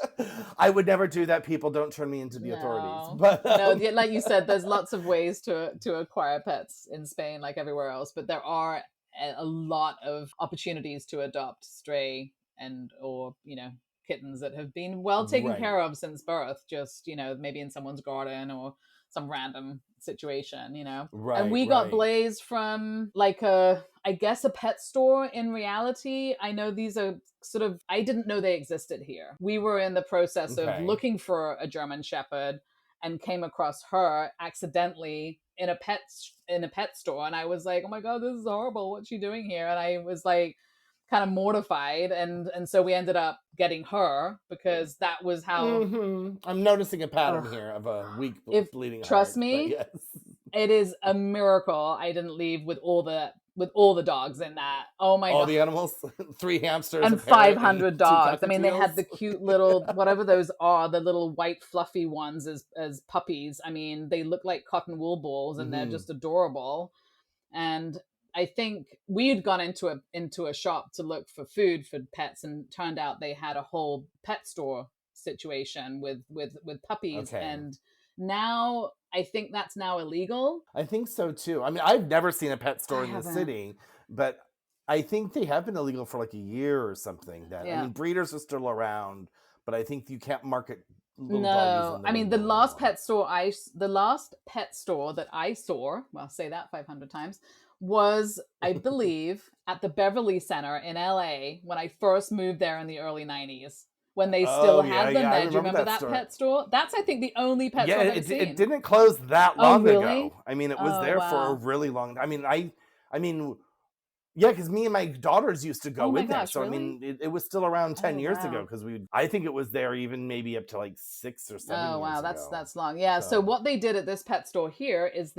I would never do that. People, don't turn me into the authorities. No. But No, like you said, there's lots of ways to acquire pets in Spain, like everywhere else, but there are a lot of opportunities to adopt stray or kittens that have been well taken right, care of since birth, just maybe in someone's garden or some random situation. And right, we got right. Blaze from I guess a pet store. In reality, I know these are I didn't know they existed here. We were in the process of Okay. looking for a German Shepherd and came across her accidentally in a pet store, and I was like, "Oh my god, this is horrible. What's she doing here?" And I was like kind of mortified, and so we ended up getting her because that was how. I'm noticing a pattern Ugh. here of a weak If bleeding trust heart. But me, yes. it is a miracle I didn't leave with all the dogs in that. Oh my All god. the animals, 3 hamsters, a And parrot, and 500 2 dogs. I mean, they cockatiels. had the cute little whatever those are, the little white fluffy ones as puppies. I mean, they look like cotton wool balls, and they're Hmm. just adorable. And I think we had gone into a shop to look for food for pets, and turned out they had a whole pet store situation with puppies, Okay. and now I think that's now illegal. I think so too. I mean, I've never seen a pet store I in the haven't. city, but I think they have been illegal for like a year or something. That I Yeah. mean, breeders are still around, but I think you can't market little doggies No, in the I mean window anymore. the last pet store that I saw, well, I'll say that 500 times, was, I believe, at the Beverly Center in LA when I first moved there in the early 90s, when they still Oh yeah, had them yeah, I there. Do you remember remember that that store. pet store? That's, I think, the only pet Yeah, store I've ever it seen. didn't close that Oh, long really? ago. I mean, it was Oh, there for a wow. really long. I mean, yeah, because me and my daughters used to Oh go my in there. gosh, So I really? mean, it was still around Oh, 10 years ago wow. because I think it was there even maybe up to like 6 or 7 Oh, wow. years ago. That's long. Yeah. So So what they did at this pet store here is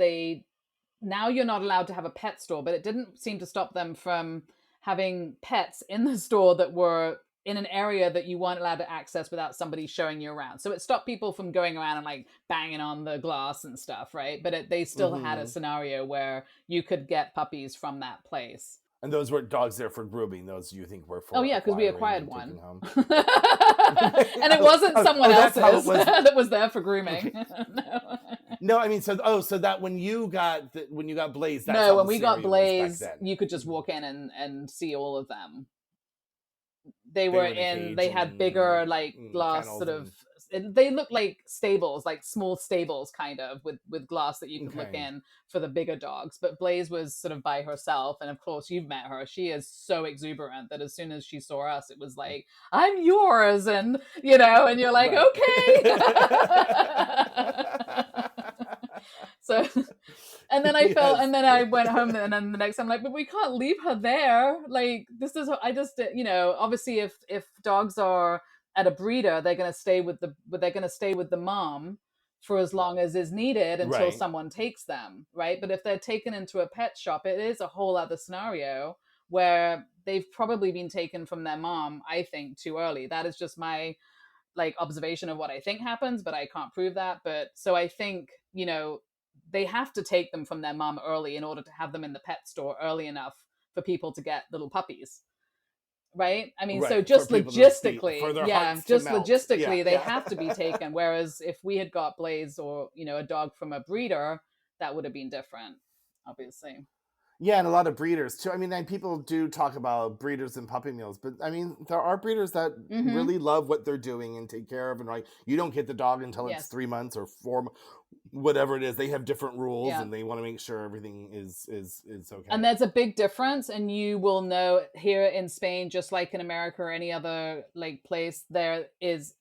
now you're not allowed to have a pet store, but it didn't seem to stop them from having pets in the store that were in an area that you weren't allowed to access without somebody showing you around. So it stopped people from going around and like banging on the glass and stuff, right? But they still had a hmm scenario where you could get puppies from that place. and those were dogs there for grooming. Those you think were Oh for yeah, because we acquiring acquired and taking one. home. And Okay. it wasn't someone That's how it else's was. that was there for grooming. Okay. No. No, I mean, so that when you got Blaze, that's No, how when the we got scenario was back Blaze, then. you could just Mhm. walk in and see all of them. They They were were in a in, cage they had and bigger like glass kennels sort of, and they looked like stables, like small stables kind of, with glass that you could look okay. in for the bigger dogs. But Blaze was sort of by herself, and of course you've met her. She is so exuberant that as soon as she saw us, it was like, I'm yours, and and you're like, Right. okay. So, and then Yes. and then I went home, and then the next time, like, but we can't leave her there. Like, this is, I just, obviously, if dogs are at a breeder, they're gonna stay with the mom for as long as is needed until Right. someone takes them, right? But if they're taken into a pet shop, it is a whole other scenario where they've probably been taken from their mom, I think, too early. That is just my like observation of what I think happens, but I can't prove that. But so I think, they have to take them from their mom early in order to have them in the pet store early enough for people to get little puppies. Right? I mean, so Right. For just people to be for logistically, their yeah, hearts to just melt. Yeah. logistically, they Yeah. have to be taken. Whereas if we had got Blaze or, a dog from a breeder, that would have been different, obviously. Yeah, and a lot of breeders too. I mean, and people do talk about breeders and puppy mills, but I mean, there are breeders that Mm-hmm. really love what they're doing and take care of. And like, you don't get the dog until it's Yes. 3 months or whatever it is. They have different rules, Yeah. and they want to make sure everything is And okay. there's a big difference, and you will know here in Spain, just like in America or any other like place, there is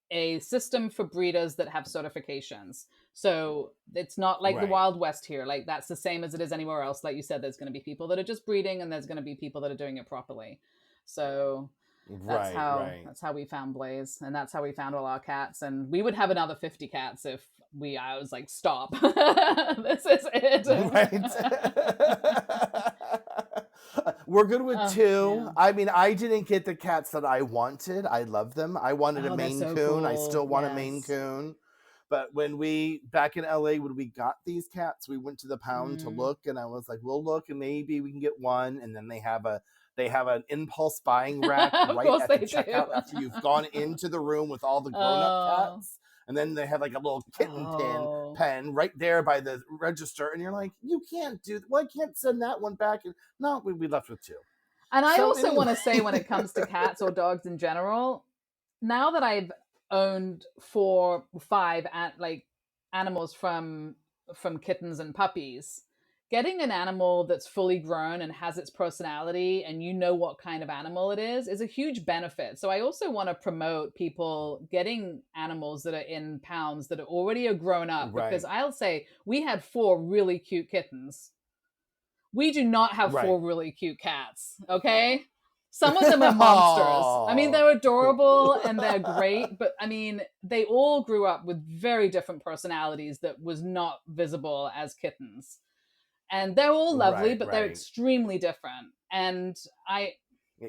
a system for breeders that have certifications. So it's not like the Right, Wild West here. Like that's the same as it is anywhere else. Like you said, there's going to be people that are just breeding, and there's going to be people that are doing it properly. So right, right. that's how we found Blaze, and that's how we found all our cats. And we would have another 50 cats if I was like, stop. This is it. Right. We're good with Oh two. man. I mean, I didn't get the cats that I wanted. I love them. I wanted a Oh, they're Maine so Coon. I cool. still want a Maine Yes. Coon. But back in LA, when we got these cats, we went to the pound to Mm. look, and I was like, we'll look and maybe we can get one. And then they have an impulse buying rack Of right course at the they do. checkout after you've gone into the room with all the grown-up Oh. cats. And then they have like a little kitten Oh. pen right there by the register, and you're like, you can't do. Well, I can't send that one back. And no, we left with two. And I So also want anyway, to say, when it comes to cats or dogs in general, now that I've owned 4, 5 like animals from kittens and puppies, getting an animal that's fully grown and has its personality, and you know what kind of animal it is a huge benefit. So I also want to promote people getting animals that are in pounds that are already grown up, because right, I'll say we had 4 really cute kittens. We do not have right. 4 really cute cats, okay? Some of them are monsters. I mean, Aw. they're adorable and they're great, but I mean, they all grew up with very different personalities that was not visible as kittens. And they're all lovely, Right, but they're right. extremely different. And I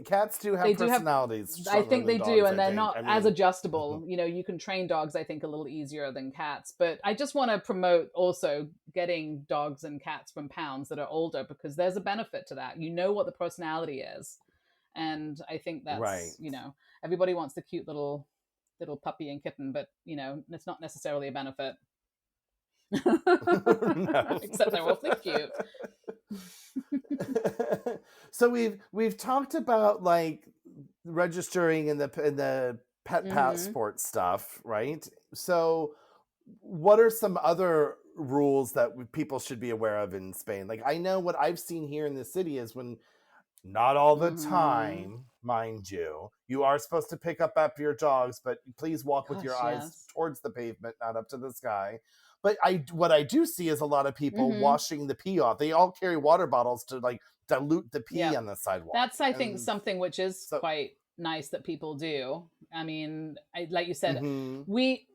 Cats do They have do have, personalities I stronger think than they do, dogs, and I they're think. not I as mean, adjustable. You know, you can train dogs, I think, a little easier than cats. But I just want to promote also getting dogs and cats from pounds that are older, because there's a benefit to that. You know what the personality is. And I think right. that's, everybody wants the cute little puppy and kitten, but it's not necessarily a benefit. No. Except they're awfully cute. So we've talked about like registering in the pet Mm-hmm. passport stuff, right? So what are some other rules that people should be aware of in Spain? Like I know what I've seen here in the city is when not all the Mm-hmm. time, mind you, you are supposed to pick up after your dogs, but please walk with your Gosh, eyes yes. towards the pavement, not up to the sky. But what I do see is a lot of people Mm-hmm. washing the pee off. They all carry water bottles to like dilute the pee Yep. on the sidewalk. That's, I think, And something which is so quite nice that people do. I mean, like you said, mhm.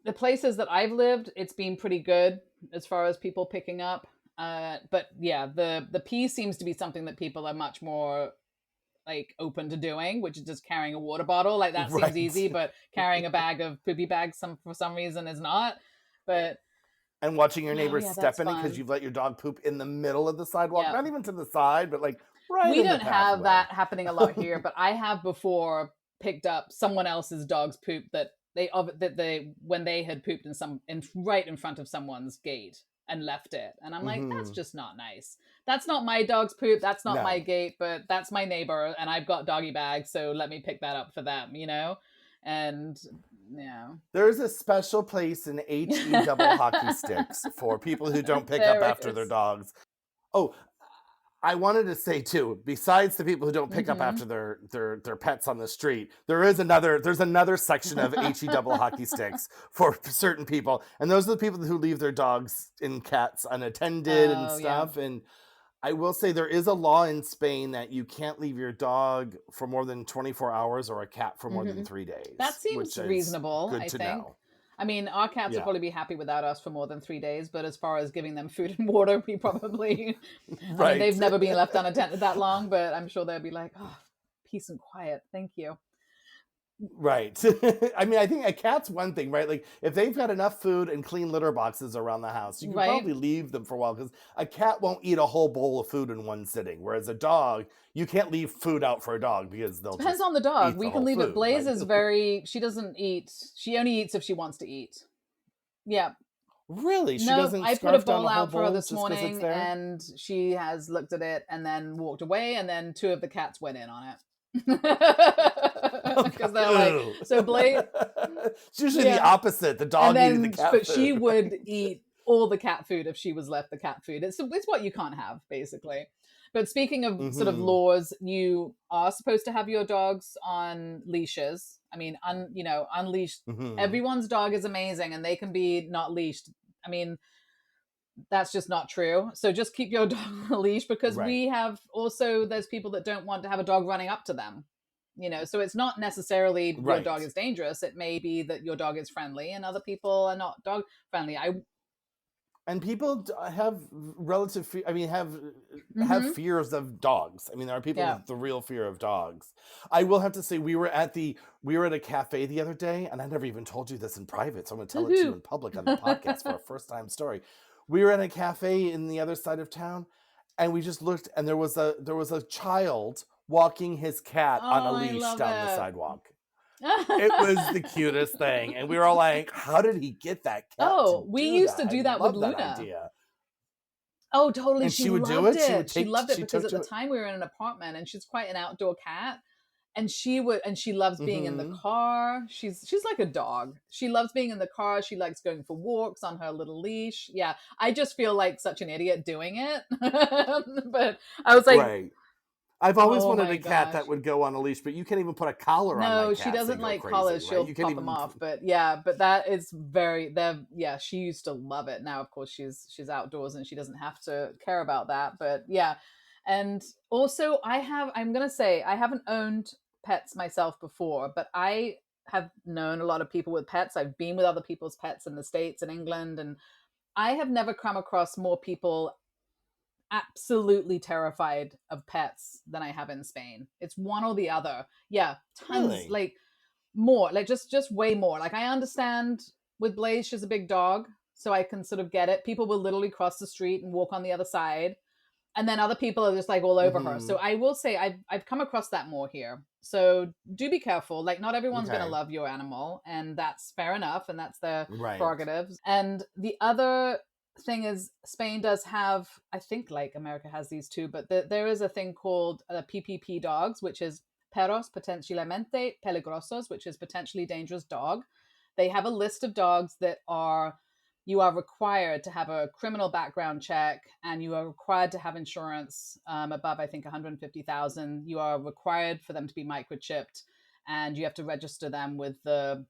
the places that I've lived, it's been pretty good as far as people picking up. But yeah, the pee seems to be something that people are much more like open to doing, which is just carrying a water bottle. Like that seems Right. easy, but carrying a bag of poopy bags for some reason is not. But And watching your oh neighbors yeah, step that's in it because fun. you've let your dog poop in the middle of the sidewalk, Yeah. not even to the side, but like right We in the don't have pathway. that happening a lot here, but I have before picked up someone else's dog's poop that they when they had pooped in right in front of someone's gate and left it. And I'm like, that's Hmm. just not nice. That's not my dog's poop, that's not my No. gate, but that's my neighbor and I've got doggy bags, so let me pick that up for them. And yeah. There's a special place in HE double hockey sticks for people who don't pick up There after their is. dogs. Oh, I wanted to say too, besides the people who don't pick up Mhm. after their pets on the street, there's another section of HE double hockey sticks for certain people. And those are the people who leave their dogs and cats unattended and Oh yeah. stuff. And I will say there is a law in Spain that you can't leave your dog for more than 24 hours or a cat for more than Mhm. 3 days, That seems which is reasonable, good I to think. know. I mean, our cats would Yeah. probably be happy without us for more than 3 days, but as far as giving them food and water, we probably, I mean, Right. they've never been left unattended that long, but I'm sure they'll be like, oh, peace and quiet. Thank you. Right. I mean, I think a cat's one thing, right? Like if they've got enough food and clean litter boxes around the house, you can Right? probably leave them for a while because a cat won't eat a whole bowl of food in one sitting. Whereas a dog, you can't leave food out for a dog because they'll Depends just on the dog. eat the We can whole leave it. food, Blaze right? is she doesn't eat. She only eats if she wants to eat. Yeah. Really? She No, doesn't I put a scarf down bowl a whole out for her bowl this just because it's morning there? and she has looked at it and then walked away, and then two of the cats went in on it. Oh, Because God. they're like, Ew. so Blaze, It's usually the yeah. opposite, the And dog eating the then, cat but she food, would right? eat all the cat food if she was left the cat food. It's what you can't have, basically. But speaking of sort of Hmm. laws, you are supposed to have your dogs on leashes. I mean, unleashed. Hmm. Everyone's dog is amazing and they can be not leashed. I mean, that's just not true. So just keep your dog on a leash, because Right. there's people that don't want to have a dog running up to them. So it's not necessarily your dog Right. is dangerous. It may be that your dog is friendly and other people are not dog friendly. I And people have relative I mean have Mhm. fears of dogs. I mean there are people Yeah. with the real fear of dogs. I will have to say we were at a cafe the other day, and I never even told you this in private, so I'm going to tell it to you Woohoo. in public on the podcast for a first time story. We were at a cafe in the other side of town, and we just looked, and there was a child walking his cat on a Oh, I leash love down the it. sidewalk. It was the cutest thing, and we were all like, how did he get that cat to Oh, we do used that? to I do that with love that Luna. idea. Oh, totally. And She she would do loved it. it. She loved it She because took at the to it. time we were in an apartment and she's quite an outdoor cat. And she loves being in the Hmm. car. She's like a dog. She loves being in the car. She likes going for walks on her little leash. Yeah. I just feel like such an idiot doing it. But I was like, Right. I've always oh wanted my a cat gosh. that would go on a leash, but you can't even put a collar on my No, she cats and doesn't go like crazy, collars. right? She'll You can't pop them even. off. But yeah, but that is yeah, she used to love it. Now, of course, she's outdoors and she doesn't have to care about that. But yeah. And also I'm gonna say I haven't owned pets myself before, but I have known a lot of people with pets. I've been with other people's pets in the States and England, and I have never come across more people absolutely terrified of pets than I have in Spain. It's one or the other. Yeah, tons, Really? like more, like just way more. Like I understand with Blaze, she's a big dog, so I can sort of get it. People will literally cross the street and walk on the other side, and then other people are just like all over her. So Mm-hmm. I will say I've come across that more here. So do be careful. Like not everyone's going to Okay. love your animal, and that's fair enough, and that's their Right. prerogatives. And the other thing is Spain does have, I think like America has these too, but there is a thing called PPP dogs, which is perros potencialmente peligrosos, which is potentially dangerous dog. They have a list of dogs that are, you are required to have a criminal background check, and you are required to have insurance above, I think, 150,000. You are required for them to be microchipped, and you have to register them with the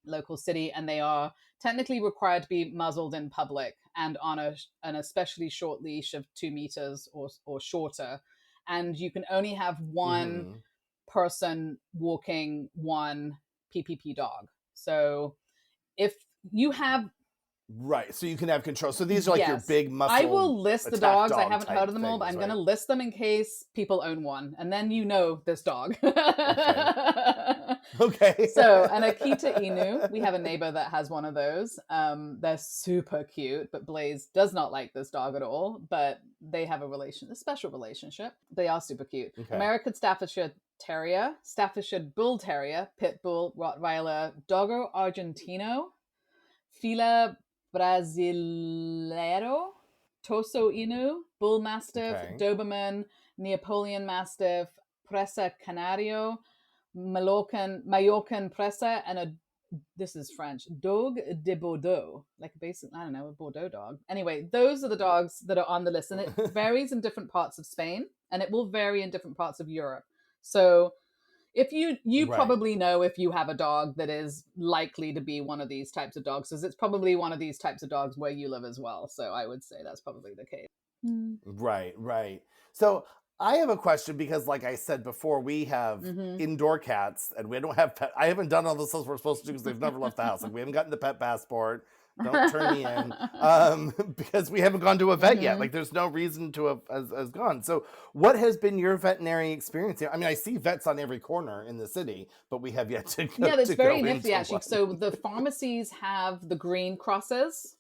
local city, and they are technically required to be muzzled in public and on an especially short leash of 2 meters or shorter. And you can only have one Mm-hmm. person walking one PPP dog. So if you have, Right. So you can have control. So these are like your yes, big I muscle will list the attack dogs. I dog haven't heard type of them all, but things, I'm going to right? list them in case people own one. And then you know this dog. Okay. Okay. So, an Akita Inu, we have a neighbor that has one of those. They're super cute, but Blaze does not like this dog at all. But they have a special relationship. They are super cute. Okay. American Staffordshire Terrier, Staffordshire Bull Terrier, Pit Bull, Rottweiler, Doggo Argentino, Fila Brasileiro, Toso Inu, Bull Mastiff, Okay. Doberman, Neapolitan Mastiff, Presa Canario, Mallorcan Presa, and this is French, Dogue de Bordeaux, like a basic, I don't know, a Bordeaux dog. Anyway, those are the dogs that are on the list, and it varies in different parts of Spain, and it will vary in different parts of Europe. So if you Right. probably know if you have a dog that is likely to be one of these types of dogs, because it's probably one of these types of dogs where you live as well. So I would say that's probably the case. Right, right. So I have a question because, like I said before, we have Mm-hmm. indoor cats and we don't have pet. I haven't done all the stuff we're supposed to do because they've never left the house. Like we haven't gotten the pet passport. Don't turn me in because we haven't gone to a vet yet. Mm-hmm. Like there's no reason to have has gone. So what has been your veterinary experience? I mean, I see vets on every corner in the city, but we have yet to go, Yeah, that's to very go nifty into actually. one. So the pharmacies have the green crosses,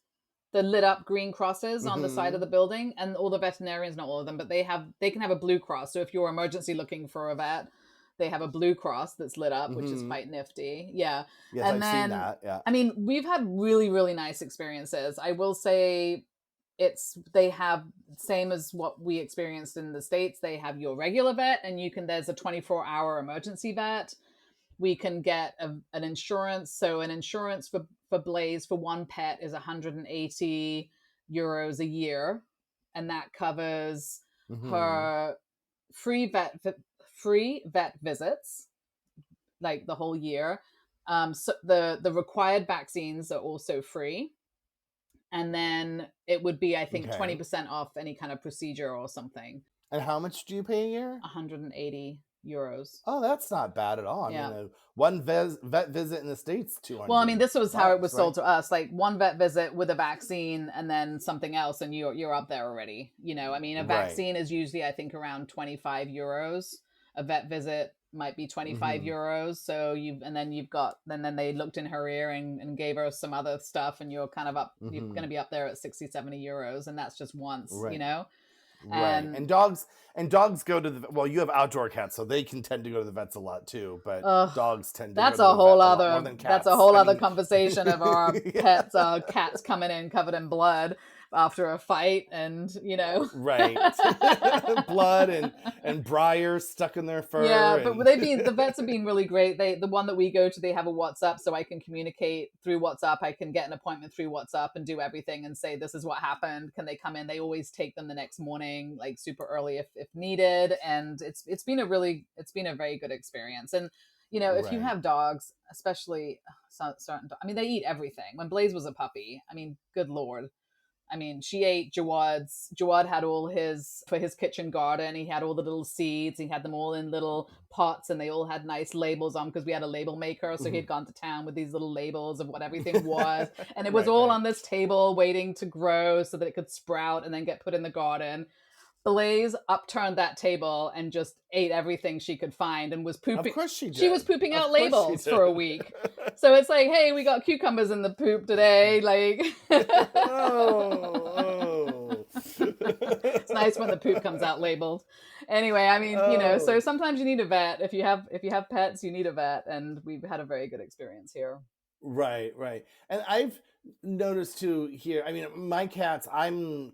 the lit up green crosses on the side of Hmm. the building, and all the veterinarians, not all of them, but they can have a blue cross. So if you're emergency looking for a vet, they have a blue cross that's lit up, which is Hmm. quite nifty. Yeah. Yes, And I've seen then that. Yeah. I mean, we've had really, really nice experiences. I will say they have same as what we experienced in the States. They have your regular vet, and there's a 24-hour emergency vet. We can get an insurance. So an insurance for Blaze for one pet is 180 euros a year, and that covers Hmm. her free vet visits, like the whole year. So the required vaccines are also free, and then it would be, I think, Okay. 20% off any kind of procedure or something. And how much do you pay a year? 180 euros. Oh, that's not bad at all. I mean, Yeah. one vet visit in the States, Well, I mean, this was how it was $200, right? sold to us, like one vet visit with a vaccine and then something else, and you're up there already. I mean, a Right. vaccine is usually, I think, around 25 euros. A vet visit might be 25 Hmm. euros. So then they looked in her ear and gave her some other stuff, and you're going to Hmm. be up there at 60, 70 euros. And that's just once, Right. Right. and And dogs go to the, well, you have outdoor cats, so they can tend to go to the vets a lot too, but uh, dogs tend to go that's to a the vet whole a lot more other than that's a cats. whole I other mean, conversation of our yeah. cats coming in covered in blood after a fight, and Right. Blood and briars stuck in their fur yeah, but and the vets have been really great. The one that we go to, they have a WhatsApp, so I can communicate through WhatsApp. I can get an appointment through WhatsApp and do everything and say, this is what happened, can they come in? They always take them the next morning, like super early if needed. And it's been a very good experience. And if you right. have dogs, especially certain I mean, they eat everything. When Blaze was a puppy, I mean, good lord, I mean, she ate Jawad's. Jawad had for his kitchen garden. He had all the little seeds. He had them all in little pots, and they all had nice labels on, because we had a label maker. So Mhm. he'd gone to town with these little labels of what everything was. And it was Right, all right. on this table waiting to grow so that it could sprout and then get put in the garden. Blaze upturned that table and just ate everything she could find and was Of pooping. course she She did. was pooping Of out course she labels for a did. week. So it's like, hey, we got cucumbers in the poop today. Like, Oh, it's nice when the poop comes out labeled. Anyway, I mean, so oh. sometimes you need a vet. If you have pets, you need a vet, and we've had a very good experience here. Right, right. And I've noticed too here, I mean, my cats, I'm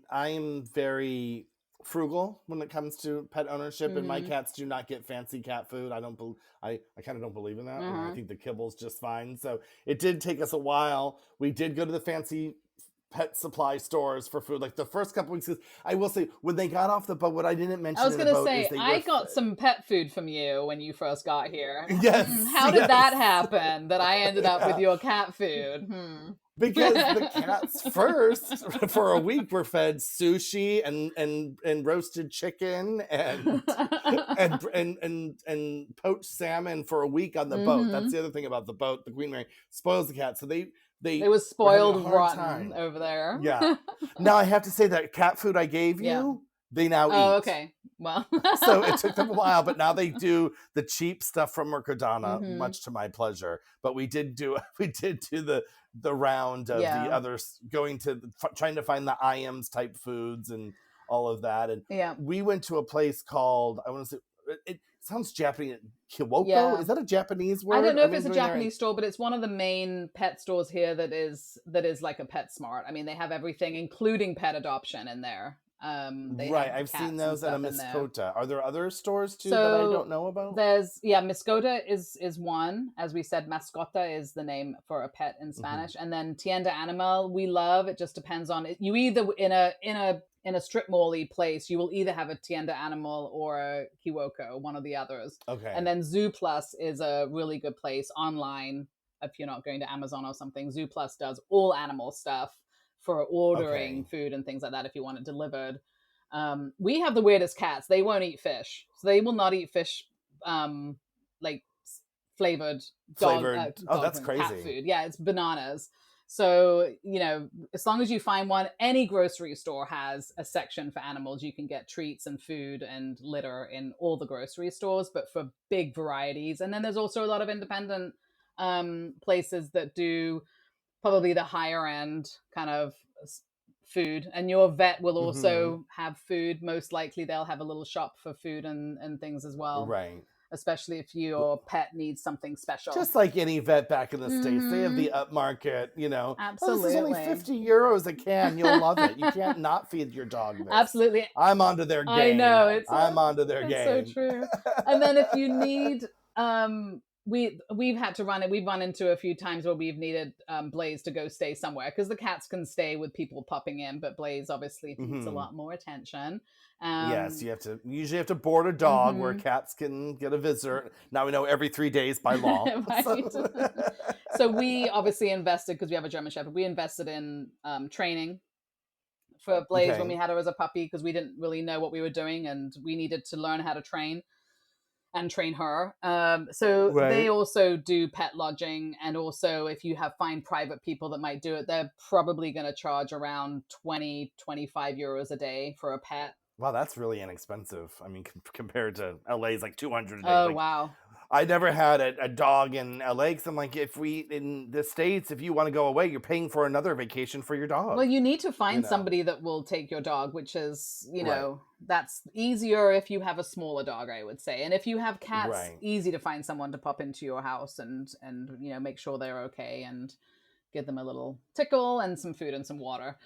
very frugal when it comes to pet ownership, and my Mm-hmm. cats do not get fancy cat food. I don't bel I kind of don't believe in that. I Mm-hmm. think the kibble's just fine. So it did take us a while. We did go to the fancy pet supply stores for food like the first couple weeks. 'Cause I will say, when they got off the boat, what I didn't I mention was in the gonna boat is say they I were got some pet food from you when you first got here. yes, How did that yes. happen? That I ended up with Yeah. your cat food? Because the cats first for a week were fed sushi and roasted chicken and poached salmon for a week on the boat. That's Hmm. the other thing about the boat. The Queen Mary spoils the cat, so It they was were having a spoiled hard rotten time. over there. Yeah. Now I have to say that cat food I gave Yeah. you, they now Oh, eat. okay. Well. So it took them a while, but now they do the cheap stuff from Mercadona, Hmm. much to my pleasure. But we did do the round of the Yeah. others, going to trying to find the IAMS type foods and all of that. And Yeah. we went to a place called, I want to say, it sounds Japanese, Kiwoko. Yeah. Is that a Japanese I don't word? know I if mean, it's a going there. Japanese store, but it's one of the main pet stores here that is like a PetSmart. I mean, they have everything, including pet adoption, in there. They Right, have I've seen cats and those at a stuff in there. Miskota. Are there other stores too that I don't So know about? there's Mascota is one. As we said, mascota is the name for a pet in Hmm. Spanish. And then tienda animal we love. It just depends on it. You either in a strip mall-y place, you will either have a tienda animal or a kiwoko, one of the others. And Okay. then Zoo Plus is a really good place online if you're not going to Amazon or something. Zoo Plus does all animal stuff for ordering Okay. food and things like that if you want it delivered. We have the weirdest cats. They won't eat fish, so they will not eat fish, like flavored Flavored. Oh, dog that's and cat crazy. food. Yeah, it's bananas. So as long as you find one, any grocery store has a section for animals. You can get treats and food and litter in all the grocery stores, but for big varieties. And then there's also a lot of independent places that do probably the higher end kind of food, and your vet will Hmm. also have food. Most likely they'll have a little shop for food and things as well, Right. especially if your pet needs something special. Just like any vet back in the States, they have Mm-hmm. the upmarket, oh, this is only Absolutely. 50 euros a can. You'll love it. You can't not feed your dog this. Absolutely. I'm onto their I game. know I'm onto their it's so game. true. And then if you need we've had to run it. We've run into a few times where we've needed Blaze to go stay somewhere because the cats can stay with people popping in, but Blaze obviously needs a Hmm. lot more attention. Yes, Um, you usually have to board a dog where mhm. cats can get a visitor. Now we know every 3 days by law. Right. So we obviously invested because we have a German Shepherd. We invested in training for Blaze when we Okay. had her as a puppy because we didn't really know what we were doing and we needed to learn how to train and train her. So they Right. also do pet lodging, and also if you find private people that might do it, they're probably going to charge around 20-25 euros a day for a pet. Wow, that's really inexpensive. I mean, compared to LA's like 200 a day. Oh Like, wow. I never had a dog in LA because I'm like, if we in the States, if you want to go away, you're paying for another vacation for your Well, dog. you need to You find know, somebody that will take your dog, which is, right, that's easier if you have a smaller dog, I would say. And if you have cats, right, easy to find someone to pop into your house and make sure they're okay and give them a little tickle and some food and some water.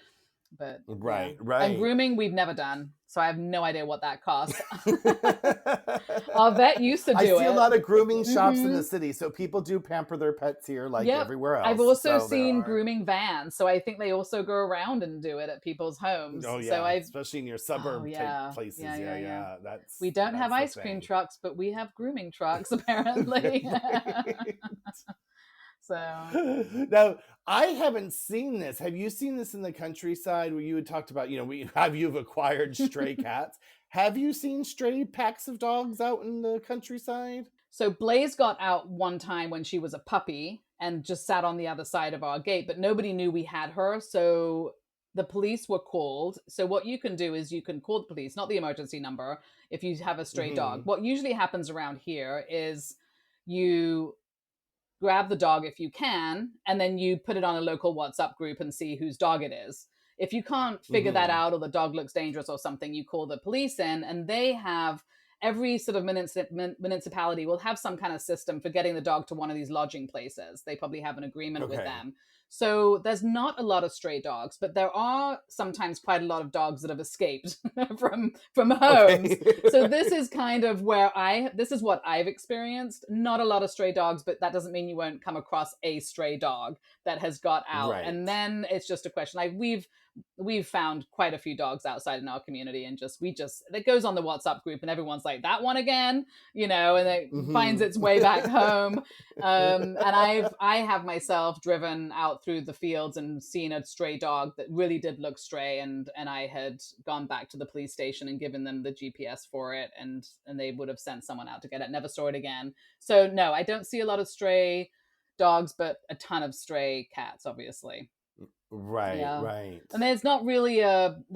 But yeah. right, And right. grooming we've never done. So I have no idea what that costs. Our vet used to I do see a it. lot of grooming shops in Hmm. the city, so people do pamper their pets here like Yep. everywhere I've else. also So there seen are. grooming vans. So I think they also go around and do it at people's homes. Oh So yeah, I've especially in your Oh suburb type yeah. Yeah, places. Yeah, yeah, yeah. yeah. We don't have That's the ice cream thing. trucks, but we have grooming trucks apparently. Right. So Now, I haven't seen this. Have you seen this in the countryside where you had talked about, you've acquired stray cats? Have you seen stray packs of dogs out in the countryside? So Blaze got out one time when she was a puppy and just sat on the other side of our gate, but nobody knew we had her. So the police were called. So what you can do is you can call the police, not the emergency number, if you have a stray dog. Hmm. What usually happens around here is you grab the dog if you can, and then you put it on a local WhatsApp group and see whose dog it is. If you can't figure that Hmm. out, or the dog looks dangerous or something, you call the police in, and they have every sort of municipality will have some kind of system for getting the dog to one of these lodging places. They probably have an agreement with Okay. them. So there's not a lot of stray dogs, but there are sometimes quite a lot of dogs that have escaped from homes. Okay. So this is kind of where this is what I've experienced. Not a lot of stray dogs, but that doesn't mean you won't come across a stray dog that has got out. And Right. then it's just a question. Like we've found quite a few dogs outside in our community, and it goes on the WhatsApp group, and everyone's like, that one again, and it finds Hmm. its way back home. And I have myself driven out through the fields and seen a stray dog that really did look stray, and I had gone back to the police station and given them the GPS for it, and they would have sent someone out to get it. Never saw it again. So no, I don't see a lot of stray dogs, but a ton of stray cats, obviously. Right, Yeah. right. And there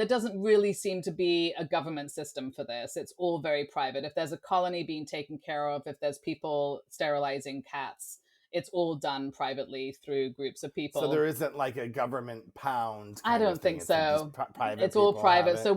doesn't really seem to be a government system for this. It's all very private. If there's a colony being taken care of, if there's people sterilizing cats, it's all done privately through groups of So people. there isn't like a government pound I kind of don't thing. think It's like just so. private It's all people have private. it. So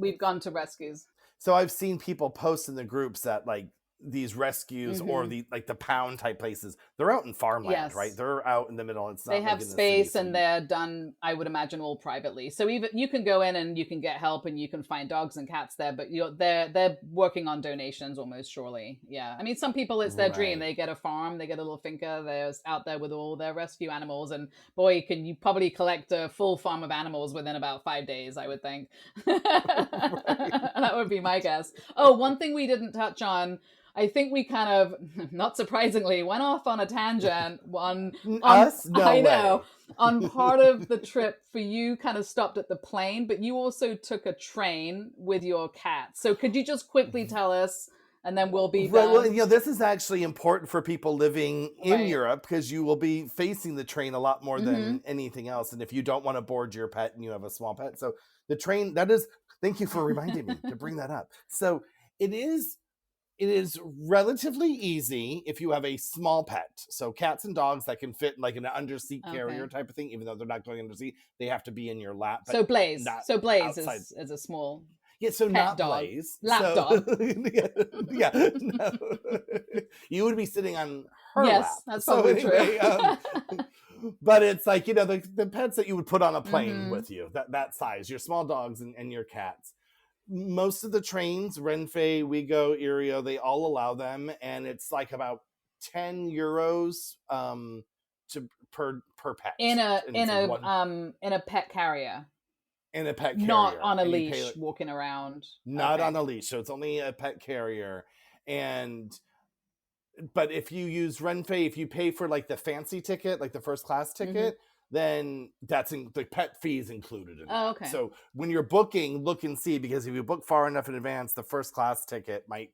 we've gone to rescues. So I've seen people post in the groups that like these rescues or Hmm. the pound type places, they're out in farmland, right? Yes. They're out in the middle. It's They not like have in the city. space, So and they're done, I would imagine, all privately. So even you can go in and you can get help, and you can find dogs and cats there, but they're working on donations almost surely. Yeah. I mean, some people, it's their dream. right. They get a farm, they get a little finca, they're out there with all their rescue animals, and boy, can you probably collect a full farm of animals within about 5 days, I would think. Right. That would be my guess. Oh, one thing we didn't touch on, I think we kind of, not surprisingly, went off on a tangent on Us? No I know, way. on part of the trip for you kind of stopped at the plane, but you also took a train with your cat. So could you just quickly tell us, and then we'll be Right. Well, done? this is actually important for people living in Right. Europe because you will be facing the train a lot more Mm-hmm. than anything else. And if you don't want to board your pet and you have a small pet, so the train, that is, thank you for reminding me to bring that up. So it is it is relatively easy if you have a small pet. So cats and dogs that can fit like an underseat carrier Okay. type of thing, even though they're not going underseat, they have to be in your lap, but So Blaze. not So Blaze outside. is a small Yeah, so pet not dog, Blaze. lap So dog. yeah, yeah, no. You would be sitting on her lap. Yes, that's So probably true. anyway, but it's like the pets that you would put on a plane Mm-hmm. with you, that size, your small dogs and your cats. Most of the trains, Renfe, Ouigo, Irio, they all allow them, and it's like about €10 per pet, In a and in it's like a one in a pet carrier, in a pet not carrier, on a and you pay leash walking around. not on Okay. a leash, so it's only a pet carrier. And but if you use Renfe, if you pay for like the fancy ticket, like the first class Mm-hmm. ticket, then the pet fee is included in Oh, that. okay. So when you're booking, look and see, because if you book far enough in advance, the first class ticket might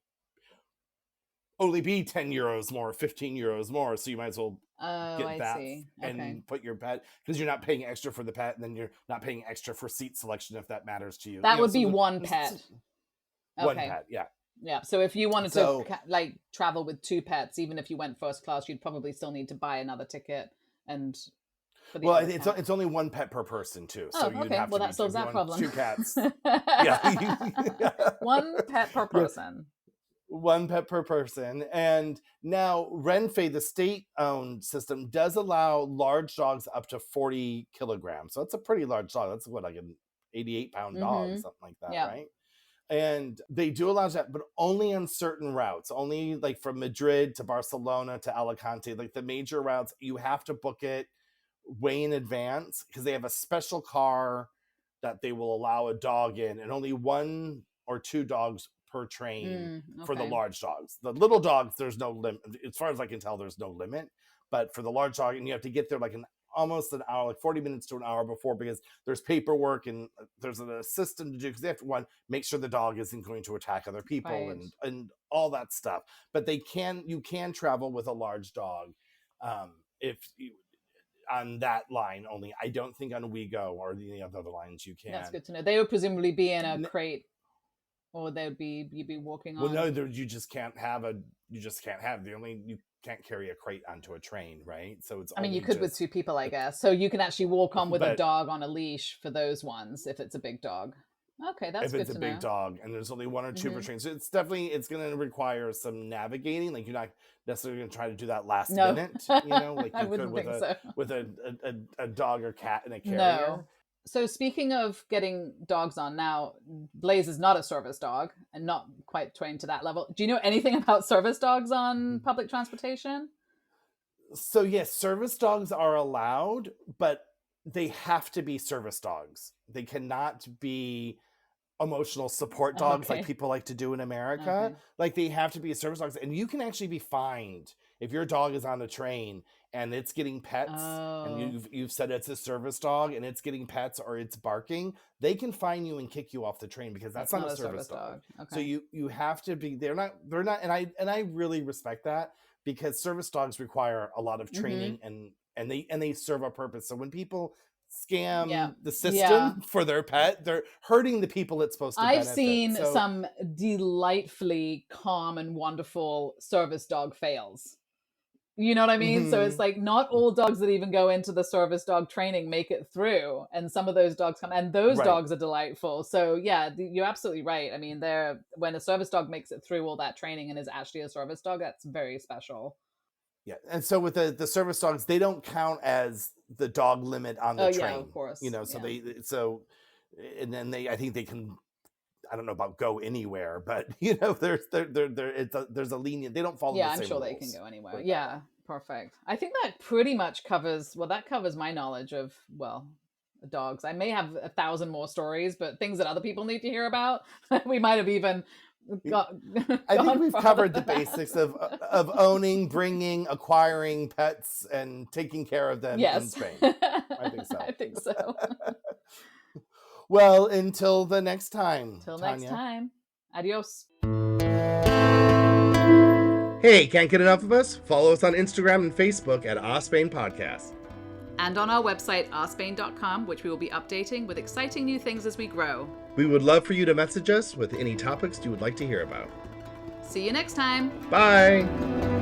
only be €10 more, €15 more. So you might as well Oh, get I that see. Okay. and put your pet, because you're not paying extra for the pet, and then you're not paying extra for seat selection if that matters to you. That would So be one pet. one Okay. pet, yeah. Yeah. So if you wanted to So like travel with two pets, even if you went first class, you'd probably still need to buy another ticket and for the well, other it's cat. it's only one pet per person too. So Oh, you'd okay. have Well, to be, that solves if you that want problem. two cats, yeah, One pet per yeah, person. one pet per person. And now Renfe, the state-owned system, does allow large dogs up to 40 kilograms. So that's a pretty large dog. That's what, like an 88-pound dog, Mm-hmm. something like that, Yeah. right? And they do allow that, but only on certain routes. Only like from Madrid to Barcelona to Alicante, like the major routes, you have to book it way in advance, because they have a special car that they will allow a dog in, and only one or two dogs per train for the Okay. large dogs. The little dogs, there's no limit. As far as I can tell, there's no limit. But for the large dog, and you have to get there like almost an hour, like 40 minutes to an hour before, because there's paperwork and there's a system to do, because they have to make sure the dog isn't going to attack other people Right. and all that stuff. But you can travel with a large dog, if you on that line only. I don't think on WeGo or any of the other lines you can. That's good to know. They would presumably be in a crate, or you'd be walking on. Well, no, you just can't have you can't carry a crate onto a train, right? So it's. I mean, you could with two people, I guess. So you can actually walk on with a dog on a leash for those ones if it's a big dog. Okay, that's good to know. If it's a big dog and there's only one or two per train, so it's going to require some navigating. Like you're not necessarily going to try to do that last minute, like you could with a dog or cat in a carrier. No. So speaking of getting dogs on now, Blaze is not a service dog and not quite trained to that level. Do you know anything about service dogs on public transportation? So yes, service dogs are allowed, but they have to be service dogs. They cannot be emotional support dogs like people like to do in America. Like they have to be service dogs, and you can actually be fined if your dog is on a train and it's getting pets and you've said it's a service dog and it's getting pets or it's barking. They can fine you and kick you off the train because that's not a service dog. So you have to be. They're not. And I really respect that because service dogs require a lot of training and they serve a purpose. So when people scam the system for their pet, they're hurting the people it's supposed to benefit. I've seen some delightfully calm and wonderful service dog fails. You know what I mean? So it's like not all dogs that even go into the service dog training make it through, and some of those dogs come, and those dogs are delightful. So yeah, you're absolutely right. I mean, when a service dog makes it through all that training and is actually a service dog, that's very special. Yeah, and so with the service dogs, they don't count as the dog limit on the train. Yeah, of course. And then I think they can. I don't know about go anywhere, but there's a lenient. They don't follow. Yeah, I'm sure they can go anywhere. Yeah, perfect. I think that pretty much covers my knowledge of dogs. I may have 1,000 more stories, but things that other people need to hear about. We might have even. I think we've covered the basics of owning, bringing, acquiring pets, and taking care of them. Yes, in Spain. I think so. Well, until the next time. Next time. Adios. Hey, can't get enough of us? Follow us on Instagram and Facebook at Spain Podcast. And on our website, ourspain.com, which we will be updating with exciting new things as we grow. We would love for you to message us with any topics you would like to hear about. See you next time. Bye.